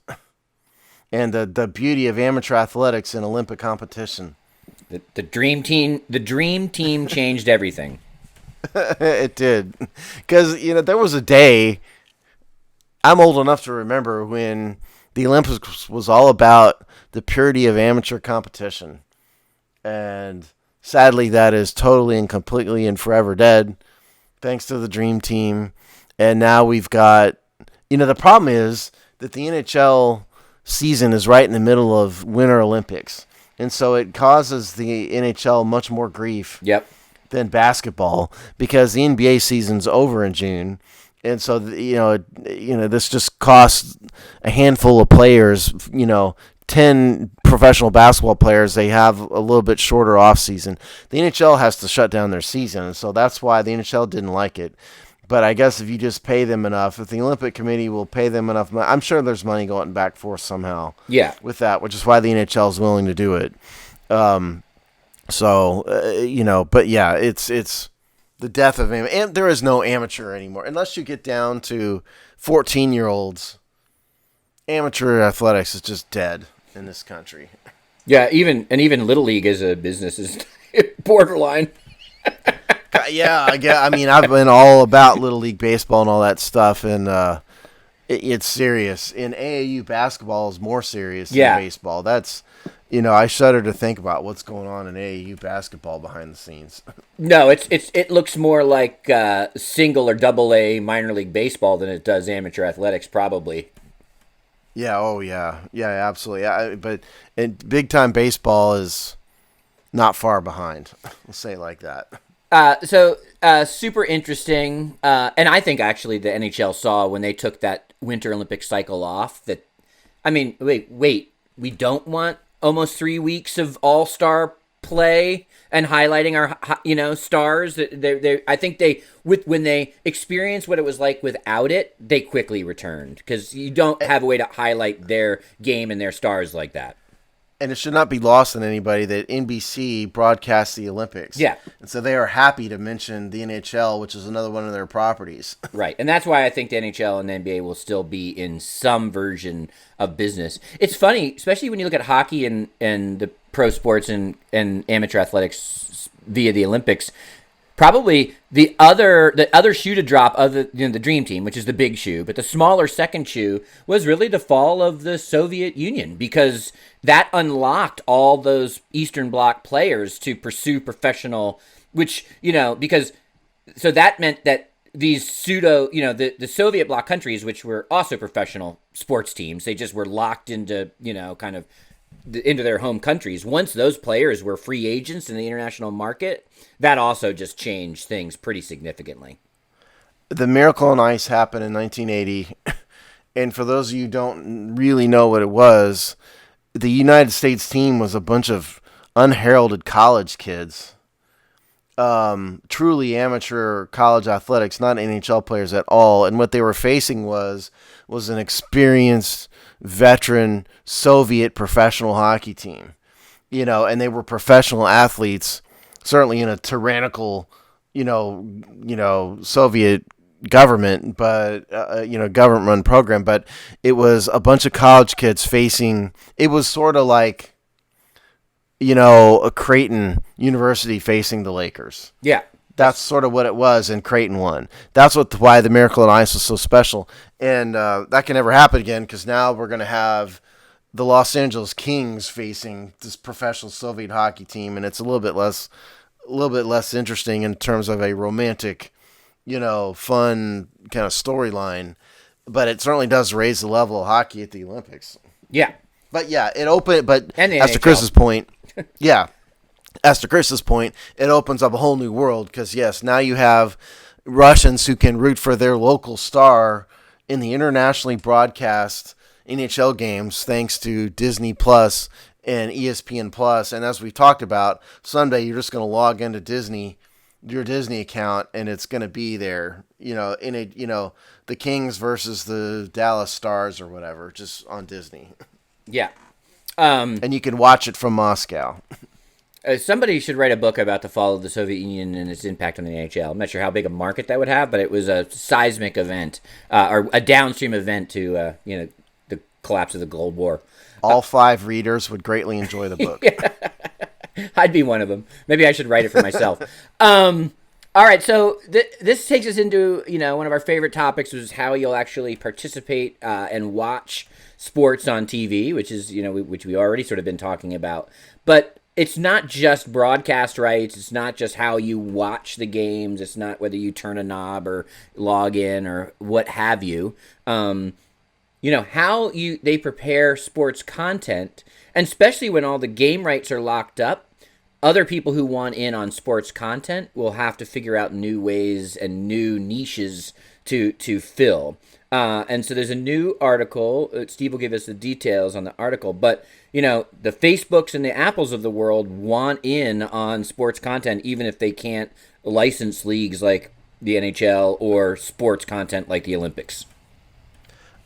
and the beauty of amateur athletics in Olympic competition. The dream team changed everything. It did. Because, there was a day, I'm old enough to remember, when the Olympics was all about the purity of amateur competition. And sadly, that is totally and completely and forever dead, thanks to the Dream Team. And now we've got, the problem is that the NHL season is right in the middle of Winter Olympics. And so it causes the NHL much more grief Yep. than basketball, because the NBA season's over in June. And so, this just costs a handful of players, 10 professional basketball players, they have a little bit shorter off season. The NHL has to shut down their season, and so that's why the NHL didn't like it. But I guess if you just pay them enough, if the Olympic Committee will pay them enough money, I'm sure there's money going back forth somehow. Yeah. With that, which is why the NHL is willing to do it. But yeah, it's the death of and there is no amateur anymore unless you get down to 14-year-olds. Amateur athletics is just dead in this country. Yeah, even Little League as a business is borderline. Yeah, I mean, I've been all about Little League baseball and all that stuff, and it's serious. And AAU basketball is more serious than baseball. That's, I shudder to think about what's going on in AAU basketball behind the scenes. No, it looks more like single or double A minor league baseball than it does amateur athletics, probably. Yeah, absolutely. But big time baseball is not far behind. We'll say it like that. Super interesting. And I think actually the NHL saw when they took that Winter Olympic cycle off that, I mean, wait, we don't want almost 3 weeks of all-star play and highlighting our, stars. I think when they experienced what it was like without it, they quickly returned, because you don't have a way to highlight their game and their stars like that. And it should not be lost on anybody that NBC broadcasts the Olympics. Yeah. And so they are happy to mention the NHL, which is another one of their properties. Right. And that's why I think the NHL and the NBA will still be in some version of business. It's funny, especially when you look at hockey and the pro sports and amateur athletics via the Olympics. Probably the other shoe to drop, other the Dream Team, which is the big shoe, but the smaller second shoe was really the fall of the Soviet Union, because that unlocked all those Eastern Bloc players to pursue professional, which, because so that meant that these the Soviet bloc countries, which were also professional sports teams, they just were locked into, kind of into their home countries. Once those players were free agents in the international market, that also just changed things pretty significantly. The Miracle on Ice happened in 1980, and for those of you who don't really know what it was, the United States team was a bunch of unheralded college kids, truly amateur college athletics, not NHL players at all. And what they were facing was an experienced veteran Soviet professional hockey team, and they were professional athletes, certainly in a tyrannical, Soviet government, but, government-run program. But it was a bunch of college kids facing, it was sort of like, a Creighton University facing the Lakers. Yeah. That's sort of what it was, and Creighton won. That's why the Miracle on Ice was so special. And that can never happen again, because now we're going to have the Los Angeles Kings facing this professional Soviet hockey team, and it's a little bit less interesting in terms of a romantic, fun kind of storyline. But it certainly does raise the level of hockey at the Olympics. Yeah. But yeah, it opened. But and as to Chris's point, yeah. As to Chris's point, it opens up a whole new world, because, yes, now you have Russians who can root for their local star in the internationally broadcast NHL games thanks to Disney Plus and ESPN Plus. And as we've talked about, someday you're just going to log into your Disney account, and it's going to be there, the Kings versus the Dallas Stars or whatever, just on Disney. Yeah. And you can watch it from Moscow. Somebody should write a book about the fall of the Soviet Union and its impact on the NHL. I'm not sure how big a market that would have, but it was a seismic event or a downstream event to the collapse of the Cold War. All 5 readers would greatly enjoy the book. I'd be one of them. Maybe I should write it for myself. All right, so this takes us into one of our favorite topics, which is how you'll actually participate and watch sports on TV, which is which we already sort of been talking about, but it's not just broadcast rights. It's not just how you watch the games. It's not whether you turn a knob or log in or what have you. How they prepare sports content, and especially when all the game rights are locked up, other people who want in on sports content will have to figure out new ways and new niches to fill. And so there's a new article. Steve will give us the details on the article, but the Facebooks and the Apples of the world want in on sports content, even if they can't license leagues like the NHL or sports content like the Olympics.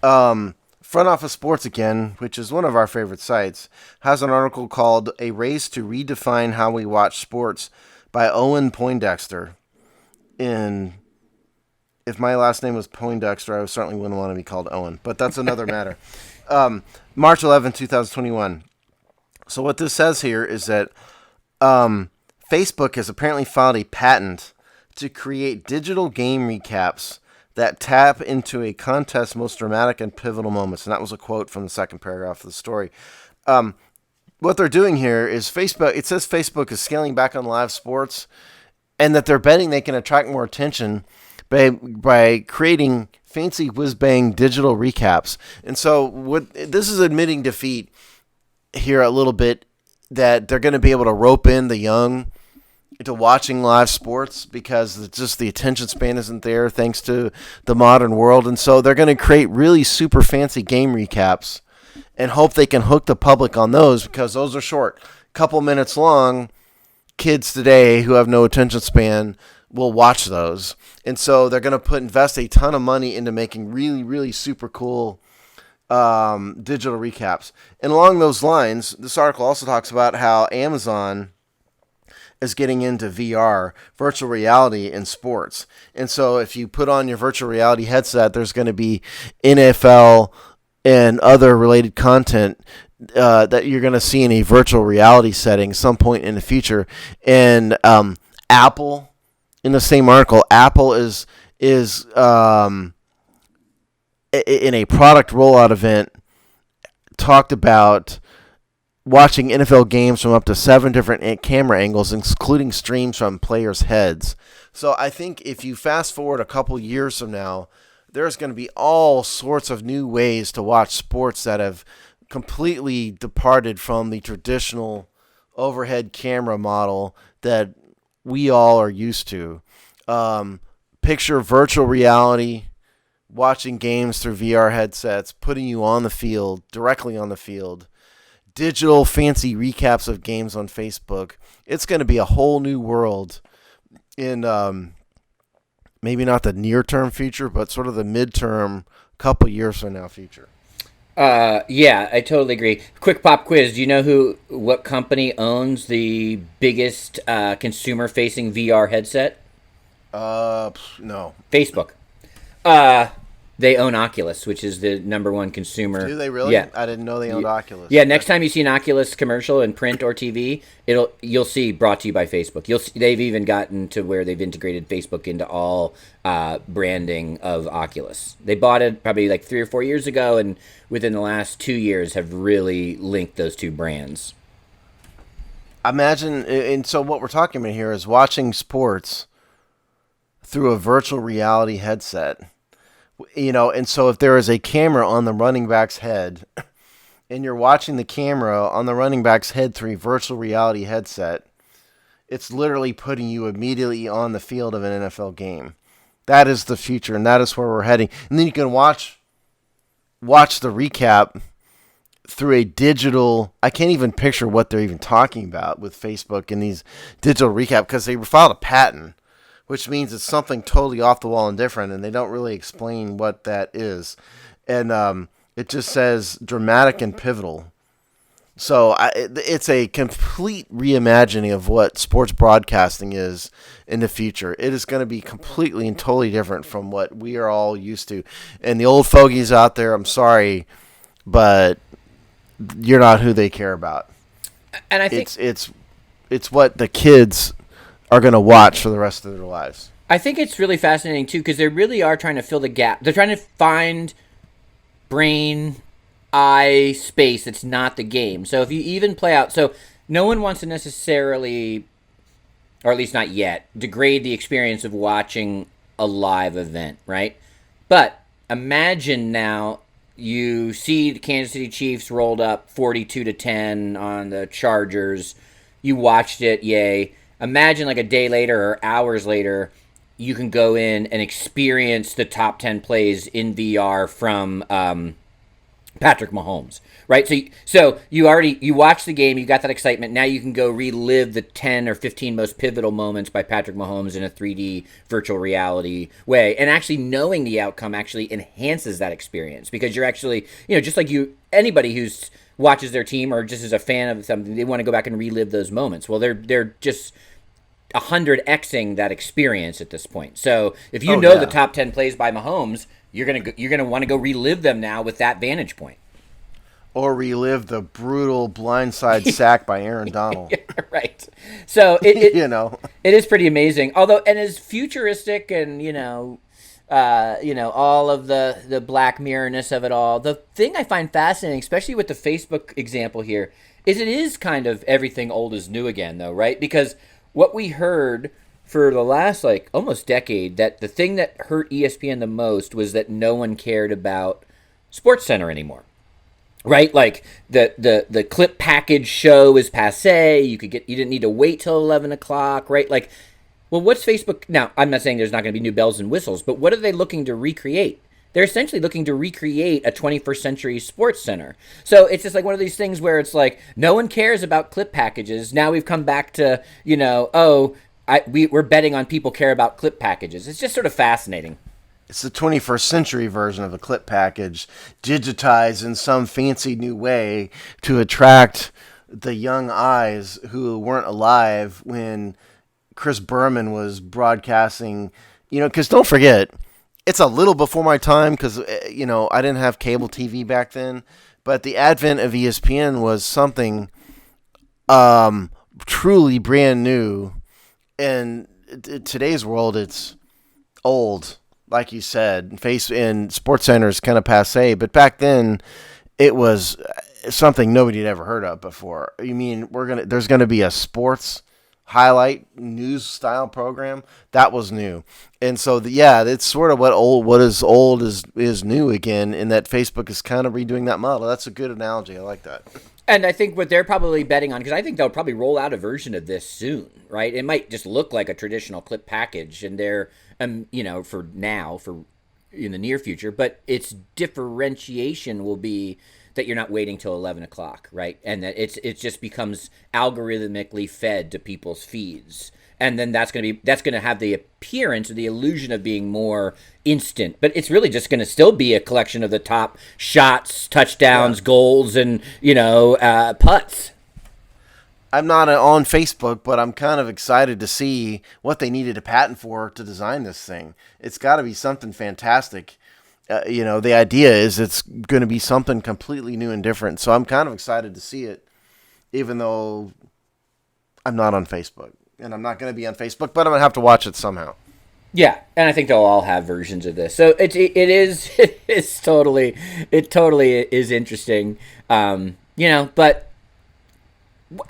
Front Office Sports again, which is one of our favorite sites, has an article called "A Race to Redefine How We Watch Sports" by Owen Poindexter. And if my last name was Poindexter, I certainly wouldn't want to be called Owen, but that's another matter. March 11, 2021. So what this says here is that Facebook has apparently filed a patent to create digital game recaps that tap into a contest's most dramatic and pivotal moments. And that was a quote from the second paragraph of the story. What they're doing here is it says Facebook is scaling back on live sports, and that they're betting they can attract more attention by creating fancy whiz-bang digital recaps. And so this is admitting defeat here a little bit, that they're going to be able to rope in the young to watching live sports because just the attention span isn't there thanks to the modern world. And so they're going to create really super fancy game recaps and hope they can hook the public on those, because those are short, couple minutes long. Kids today who have no attention span will watch those. And so they're going to invest a ton of money into making really, really super cool digital recaps. And along those lines, this article also talks about how Amazon is getting into VR, virtual reality in sports. And so if you put on your virtual reality headset, there's going to be NFL and other related content that you're going to see in a virtual reality setting some point in the future. And Apple, in the same article, Apple is in a product rollout event talked about watching NFL games from up to 7 different camera angles, including streams from players' heads. So I think if you fast forward a couple years from now, there's going to be all sorts of new ways to watch sports that have completely departed from the traditional overhead camera model that we all are used to. Picture virtual reality, watching games through VR headsets, putting you on the field, directly on the field. Digital fancy recaps of games on Facebook. It's going to be a whole new world in maybe not the near-term future, but sort of the mid-term, couple years from now future. Yeah, I totally agree. Quick pop quiz. Do you know what company owns the biggest consumer-facing VR headset? No. Facebook. They own Oculus, which is the number one consumer. Do they really? Yeah. I didn't know they owned Oculus. Yeah, next time you see an Oculus commercial in print or TV, you'll see brought to you by Facebook. They've even gotten to where they've integrated Facebook into all branding of Oculus. They bought it probably like 3 or 4 years ago, and within the last 2 years have really linked those two brands. Imagine, and so what we're talking about here is watching sports through a virtual reality headset. And so if there is a camera on the running back's head and you're watching the camera on the running back's head through a virtual reality headset, it's literally putting you immediately on the field of an NFL game. That is the future, and that is where we're heading. And then you can watch the recap through a digital. I can't even picture what they're even talking about with Facebook and these digital recap, because they filed a patent, which means it's something totally off the wall and different, and they don't really explain what that is. And it just says dramatic and pivotal. So it's a complete reimagining of what sports broadcasting is in the future. It is going to be completely and totally different from what we are all used to. And the old fogies out there, I'm sorry, but you're not who they care about. And I think it's what the kids are going to watch for the rest of their lives. I think it's really fascinating too, because they really are trying to fill the gap. They're trying to find brain eye space that's not the game. So if you even play out, so no one wants to necessarily, or at least not yet, degrade the experience of watching a live event, right? But imagine now you see the Kansas City Chiefs rolled up 42-10 on the Chargers. You watched it, yay. Imagine like a day later or hours later, you can go in and experience the top 10 plays in VR from Patrick Mahomes, right? So you watched the game, you got that excitement. Now you can go relive the 10 or 15 most pivotal moments by Patrick Mahomes in a 3D virtual reality way. And actually knowing the outcome actually enhances that experience, because you're actually, just like anybody who's watches their team or just is a fan of something, they want to go back and relive those moments. Well, they're just 100xing that experience at this point. So if you know the top 10 plays by Mahomes, you're gonna want to go relive them now with that vantage point, or relive the brutal blindside sack by Aaron Donald. Right. So it it is pretty amazing. Although, and as futuristic and all of the Black Mirror-ness of it all, the thing I find fascinating, especially with the Facebook example here, is it is kind of everything old is new again, though, right? Because what we heard for the last almost decade, that the thing that hurt ESPN the most was that no one cared about SportsCenter anymore, right? Like the clip package show is passé. You didn't need to wait till 11 o'clock, right? Like, well, what's Facebook now? I'm not saying there's not going to be new bells and whistles, but what are they looking to recreate? They're essentially looking to recreate a 21st century SportsCenter. So it's just like one of these things where it's like no one cares about clip packages. Now we've come back to we're betting on people care about clip packages. It's just sort of fascinating. It's the 21st century version of a clip package, digitized in some fancy new way to attract the young eyes who weren't alive when Chris Berman was broadcasting. Because don't forget, it's a little before my time because, I didn't have cable TV back then. But the advent of ESPN was something truly brand new. In today's world, it's old, like you said. And SportsCenter is kind of passé, but back then, it was something nobody had ever heard of before. You mean there's gonna be a sports highlight news style program? That was new, and so it's sort of what is old is new again. In that Facebook is kind of redoing that model. That's a good analogy. I like that. And I think what they're probably betting on, because I think they'll probably roll out a version of this soon, right? It might just look like a traditional clip package, and they're, for in the near future, but its differentiation will be that you're not waiting till 11 o'clock, right? And that it just becomes algorithmically fed to people's feeds. And then that's going to have the appearance or the illusion of being more instant, but it's really just going to still be a collection of the top shots, touchdowns, goals, and putts. I'm not on Facebook, but I'm kind of excited to see what they needed a patent for to design this thing. It's got to be something fantastic. The idea is it's going to be something completely new and different. So I'm kind of excited to see it, even though I'm not on Facebook. And I'm not going to be on Facebook, but I'm going to have to watch it somehow. Yeah, and I think they'll all have versions of this. So it totally is interesting. But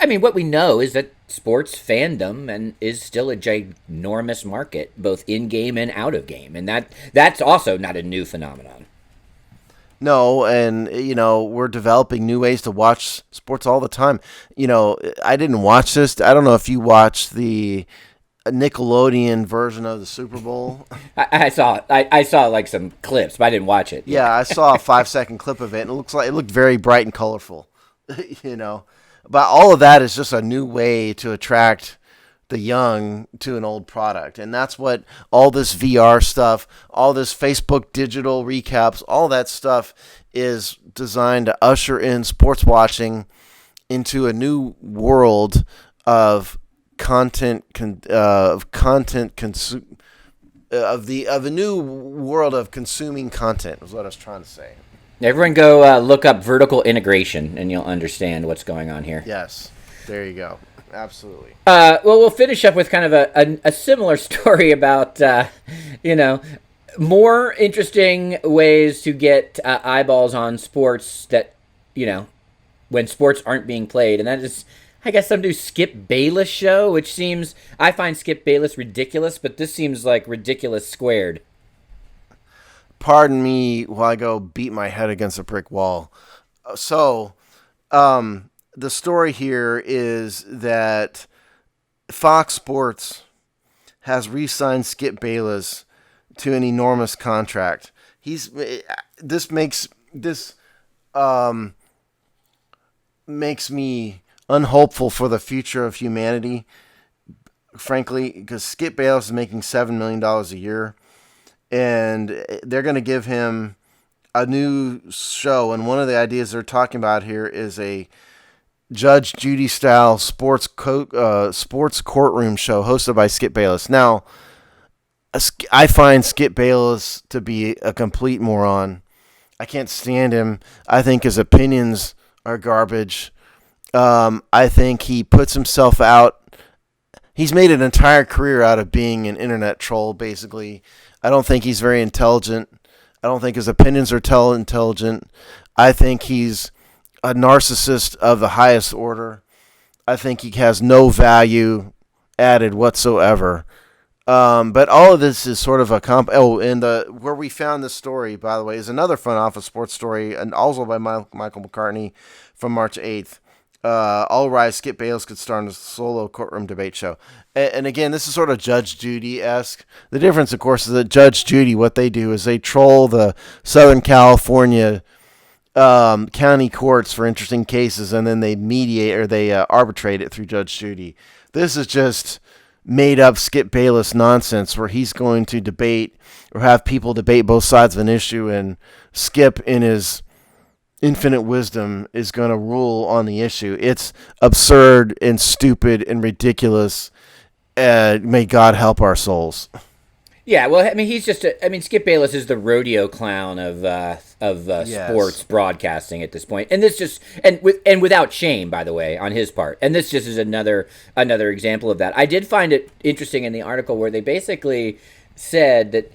I mean, what we know is that sports fandom is still a ginormous market, both in game and out of game, and that's also not a new phenomenon. No, and we're developing new ways to watch sports all the time. I didn't watch this. I don't know if you watched the Nickelodeon version of the Super Bowl. I saw it. I saw like some clips, but I didn't watch it. Yeah, I saw a 5-second clip of it, and it looked very bright and colorful. But all of that is just a new way to attract the young to an old product. And that's what all this VR stuff, all this Facebook digital recaps, all that stuff is designed to usher in sports watching into a new world of content of a new world of consuming content is what I was trying to say. Everyone go look up vertical integration, and you'll understand what's going on here. Yes, there you go. Absolutely. Well, we'll finish up with kind of a similar story about, more interesting ways to get eyeballs on sports that, when sports aren't being played. And that is, I guess, some new Skip Bayless show, which seems, I find Skip Bayless ridiculous, but this seems like ridiculous squared. Pardon me while I go beat my head against a brick wall. So, the story here is that Fox Sports has re-signed Skip Bayless to an enormous contract. This makes me unhopeful for the future of humanity, frankly, because Skip Bayless is making $7 million a year, and they're going to give him a new show. And one of the ideas they're talking about here is a Judge Judy style sports courtroom show hosted by Skip Bayless. Now, I find Skip Bayless to be a complete moron. I can't stand him. I think his opinions are garbage. I think he puts himself out. He's made an entire career out of being an internet troll, basically. I don't think he's very intelligent. I don't think his opinions are intelligent. I think he's a narcissist of the highest order. I think he has no value added whatsoever. But all of this is sort of a where we found this story, by the way, is another front office sports story, and also by Michael McCartney from March 8th. All rise, Skip Bayless could start a solo courtroom debate show. And again, this is sort of Judge Judy-esque. The difference, of course, is that Judge Judy, what they do is they troll the Southern California county courts for interesting cases, and then they mediate or they arbitrate it through Judge Judy. This is just made up Skip Bayless nonsense where he's going to debate or have people debate both sides of an issue, and Skip, in his infinite wisdom, is going to rule on the issue. It's absurd and stupid and ridiculous. May God help our souls. Yeah, well, I mean, Skip Bayless is the rodeo clown of Yes. sports broadcasting at this point, and this just without shame, by the way, on his part. And this just is another example of that. I did find it interesting in the article where they basically said that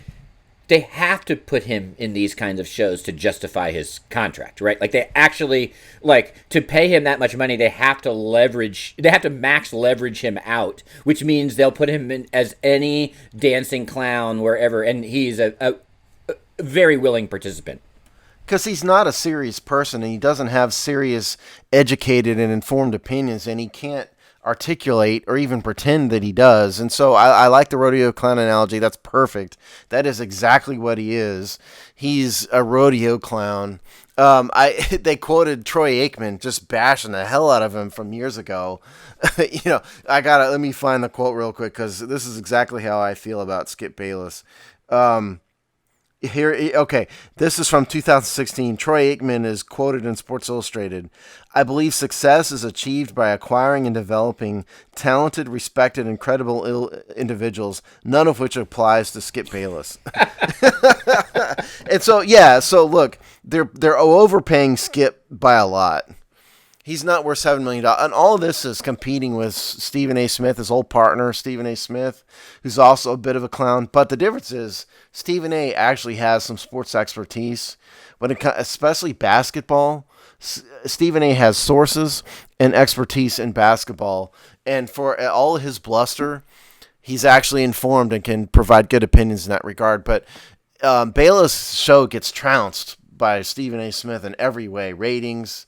they have to put him in these kinds of shows to justify his contract, right? Like they actually, to pay him that much money, they have to max leverage him out, which means they'll put him in as any dancing clown wherever, and he's a very willing participant. Because he's not a serious person, and he doesn't have serious, educated, and informed opinions, and he can't articulate or even pretend that he does. And so I like the rodeo clown analogy. That's perfect. That is exactly what he is. He's a rodeo clown. They quoted Troy Aikman just bashing the hell out of him from years ago. Let me find the quote real quick, because this is exactly how I feel about Skip Bayless. This is from 2016. Troy Aikman is quoted in Sports Illustrated. I believe success is achieved by acquiring and developing talented, respected, and credible individuals, none of which applies to Skip Bayless. And so look, they're overpaying Skip by a lot. He's not worth $7 million. And all of this is competing with Stephen A. Smith, his old partner, Stephen A. Smith, who's also a bit of a clown. But the difference is Stephen A. actually has some sports expertise. Especially basketball, Stephen A. has sources and expertise in basketball. And for all of his bluster, he's actually informed and can provide good opinions in that regard. But Bayless' show gets trounced by Stephen A. Smith in every way. Ratings,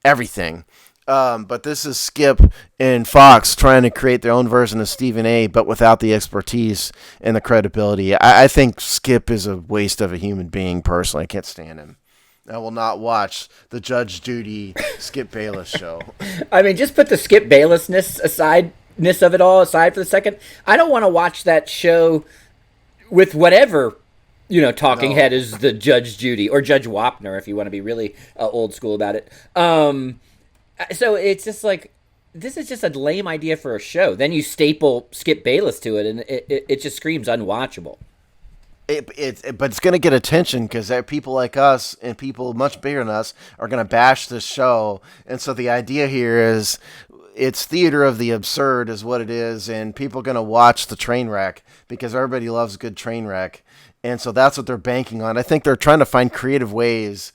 everything. But this is Skip and Fox trying to create their own version of Stephen A., but without the expertise and the credibility. I think Skip is a waste of a human being, personally. I can't stand him. I will not watch the Judge Judy Skip Bayless show. I mean, just put the Skip Baylessness of it all aside for the second. I don't want to watch that show with whatever talking head is the Judge Judy or Judge Wapner, if you want to be really old school about it. So it's just like, this is just a lame idea for a show. Then you staple Skip Bayless to it, and it just screams unwatchable. But it's going to get attention because people like us and people much bigger than us are going to bash this show. And so the idea here is it's theater of the absurd is what it is. And people are going to watch the train wreck because everybody loves a good train wreck. And so that's what they're banking on. I think they're trying to find creative ways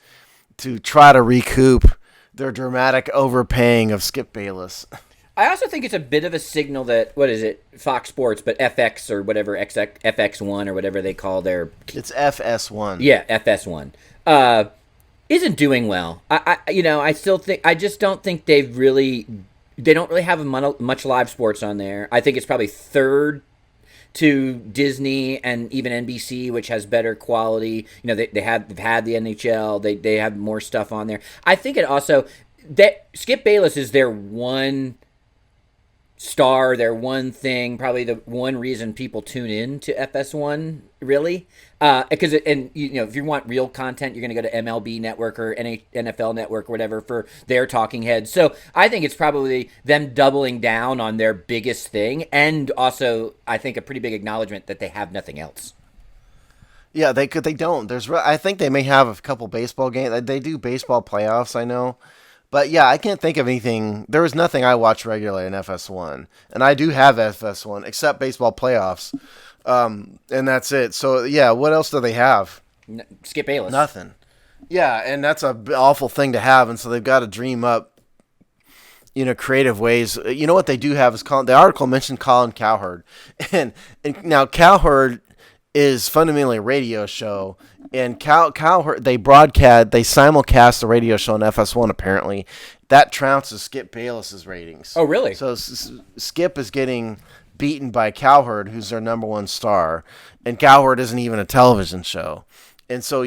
to try to recoup their dramatic overpaying of Skip Bayless. I also think it's a bit of a signal that, what is it, Fox Sports, but FX or whatever, FX1 or whatever they call their... It's FS1. Yeah, FS1. Isn't doing well. I just don't think they don't really have much live sports on there. I think it's probably third to Disney and even NBC, which has better quality. They've had the NHL. They have more stuff on there. I think it also... that Skip Bayless is their one star, their one thing, probably the one reason people tune in to FS1, really. Because if you want real content, you're going to go to MLB Network or NFL Network or whatever for their talking heads. So I think it's probably them doubling down on their biggest thing, and also I think a pretty big acknowledgement that they have nothing else. Yeah, they don't. I think they may have a couple baseball games. They do baseball playoffs, I know. But yeah, I can't think of anything. There was nothing I watch regularly in FS1. And I do have FS1, except baseball playoffs. And that's it. So yeah, what else do they have? Skip Bayless. Nothing. Yeah, and that's an awful thing to have. And so they've got to dream up, creative ways. You know what they do have is the article mentioned Colin Cowherd. And now Cowherd is fundamentally a radio show, and Cowherd they simulcast the radio show on FS1 apparently. That trounces Skip Bayless's ratings. Oh, really? So Skip is getting beaten by Cowherd, who's their number one star, and Cowherd isn't even a television show. And so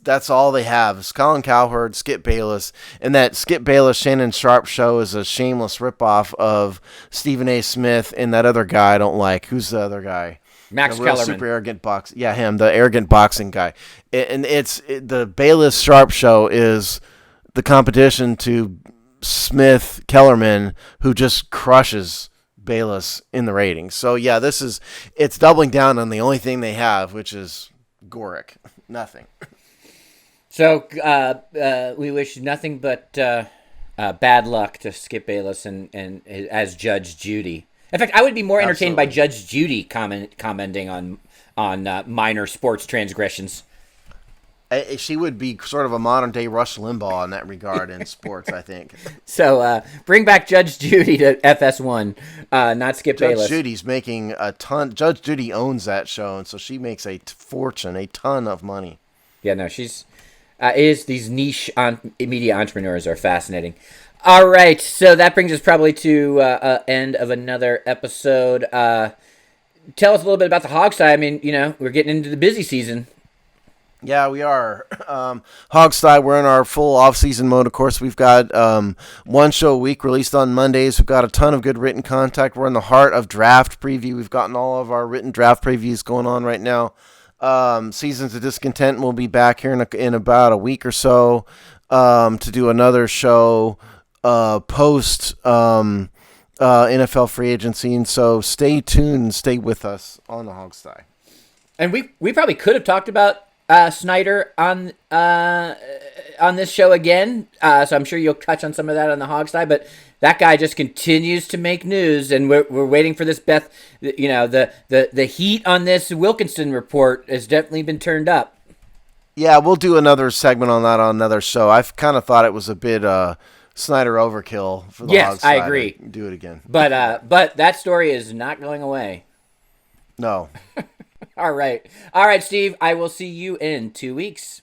that's all they have is Colin Cowherd, Skip Bayless, and that Skip Bayless Shannon Sharp show is a shameless ripoff of Stephen A. Smith and that other guy I don't like. Who's the other guy? Max Kellerman. Super arrogant box. Yeah, him, the arrogant boxing guy. And the Bayless Sharp show is the competition to Smith Kellerman, who just crushes Bayless in the ratings. So yeah, it's doubling down on the only thing they have, which is Gorick. Nothing. So we wish nothing but bad luck to Skip Bayless and as Judge Judy. In fact, I would be more entertained by Judge Judy commenting on minor sports transgressions. She would be sort of a modern-day Rush Limbaugh in that regard in sports, I think. So bring back Judge Judy to FS1, not Skip Bayless. Judge Judy's making a ton. Judge Judy owns that show, and so she makes a fortune, a ton of money. Yeah, no, these niche media entrepreneurs are fascinating. All right, so that brings us probably to end of another episode. Tell us a little bit about the Hogsty. I mean, we're getting into the busy season. Yeah, we are. Hogsty, we're in our full off-season mode, of course. We've got one show a week released on Mondays. We've got a ton of good written content. We're in the heart of draft preview. We've gotten all of our written draft previews going on right now. Seasons of Discontent will be back here in about a week or so to do another show post NFL free agency. And so stay tuned and stay with us on the Hogsty. And we probably could have talked about Snyder on this show again, so I'm sure you'll touch on some of that on the Hogsty. But that guy just continues to make news, and we're waiting for this. Beth, the heat on this Wilkinson report has definitely been turned up. Yeah, we'll do another segment on that on another show. I've kind of thought it was a bit Snyder overkill for the Hogsty. Yes, I agree. Do it again, but that story is not going away. No. All right, Steve. I will see you in 2 weeks.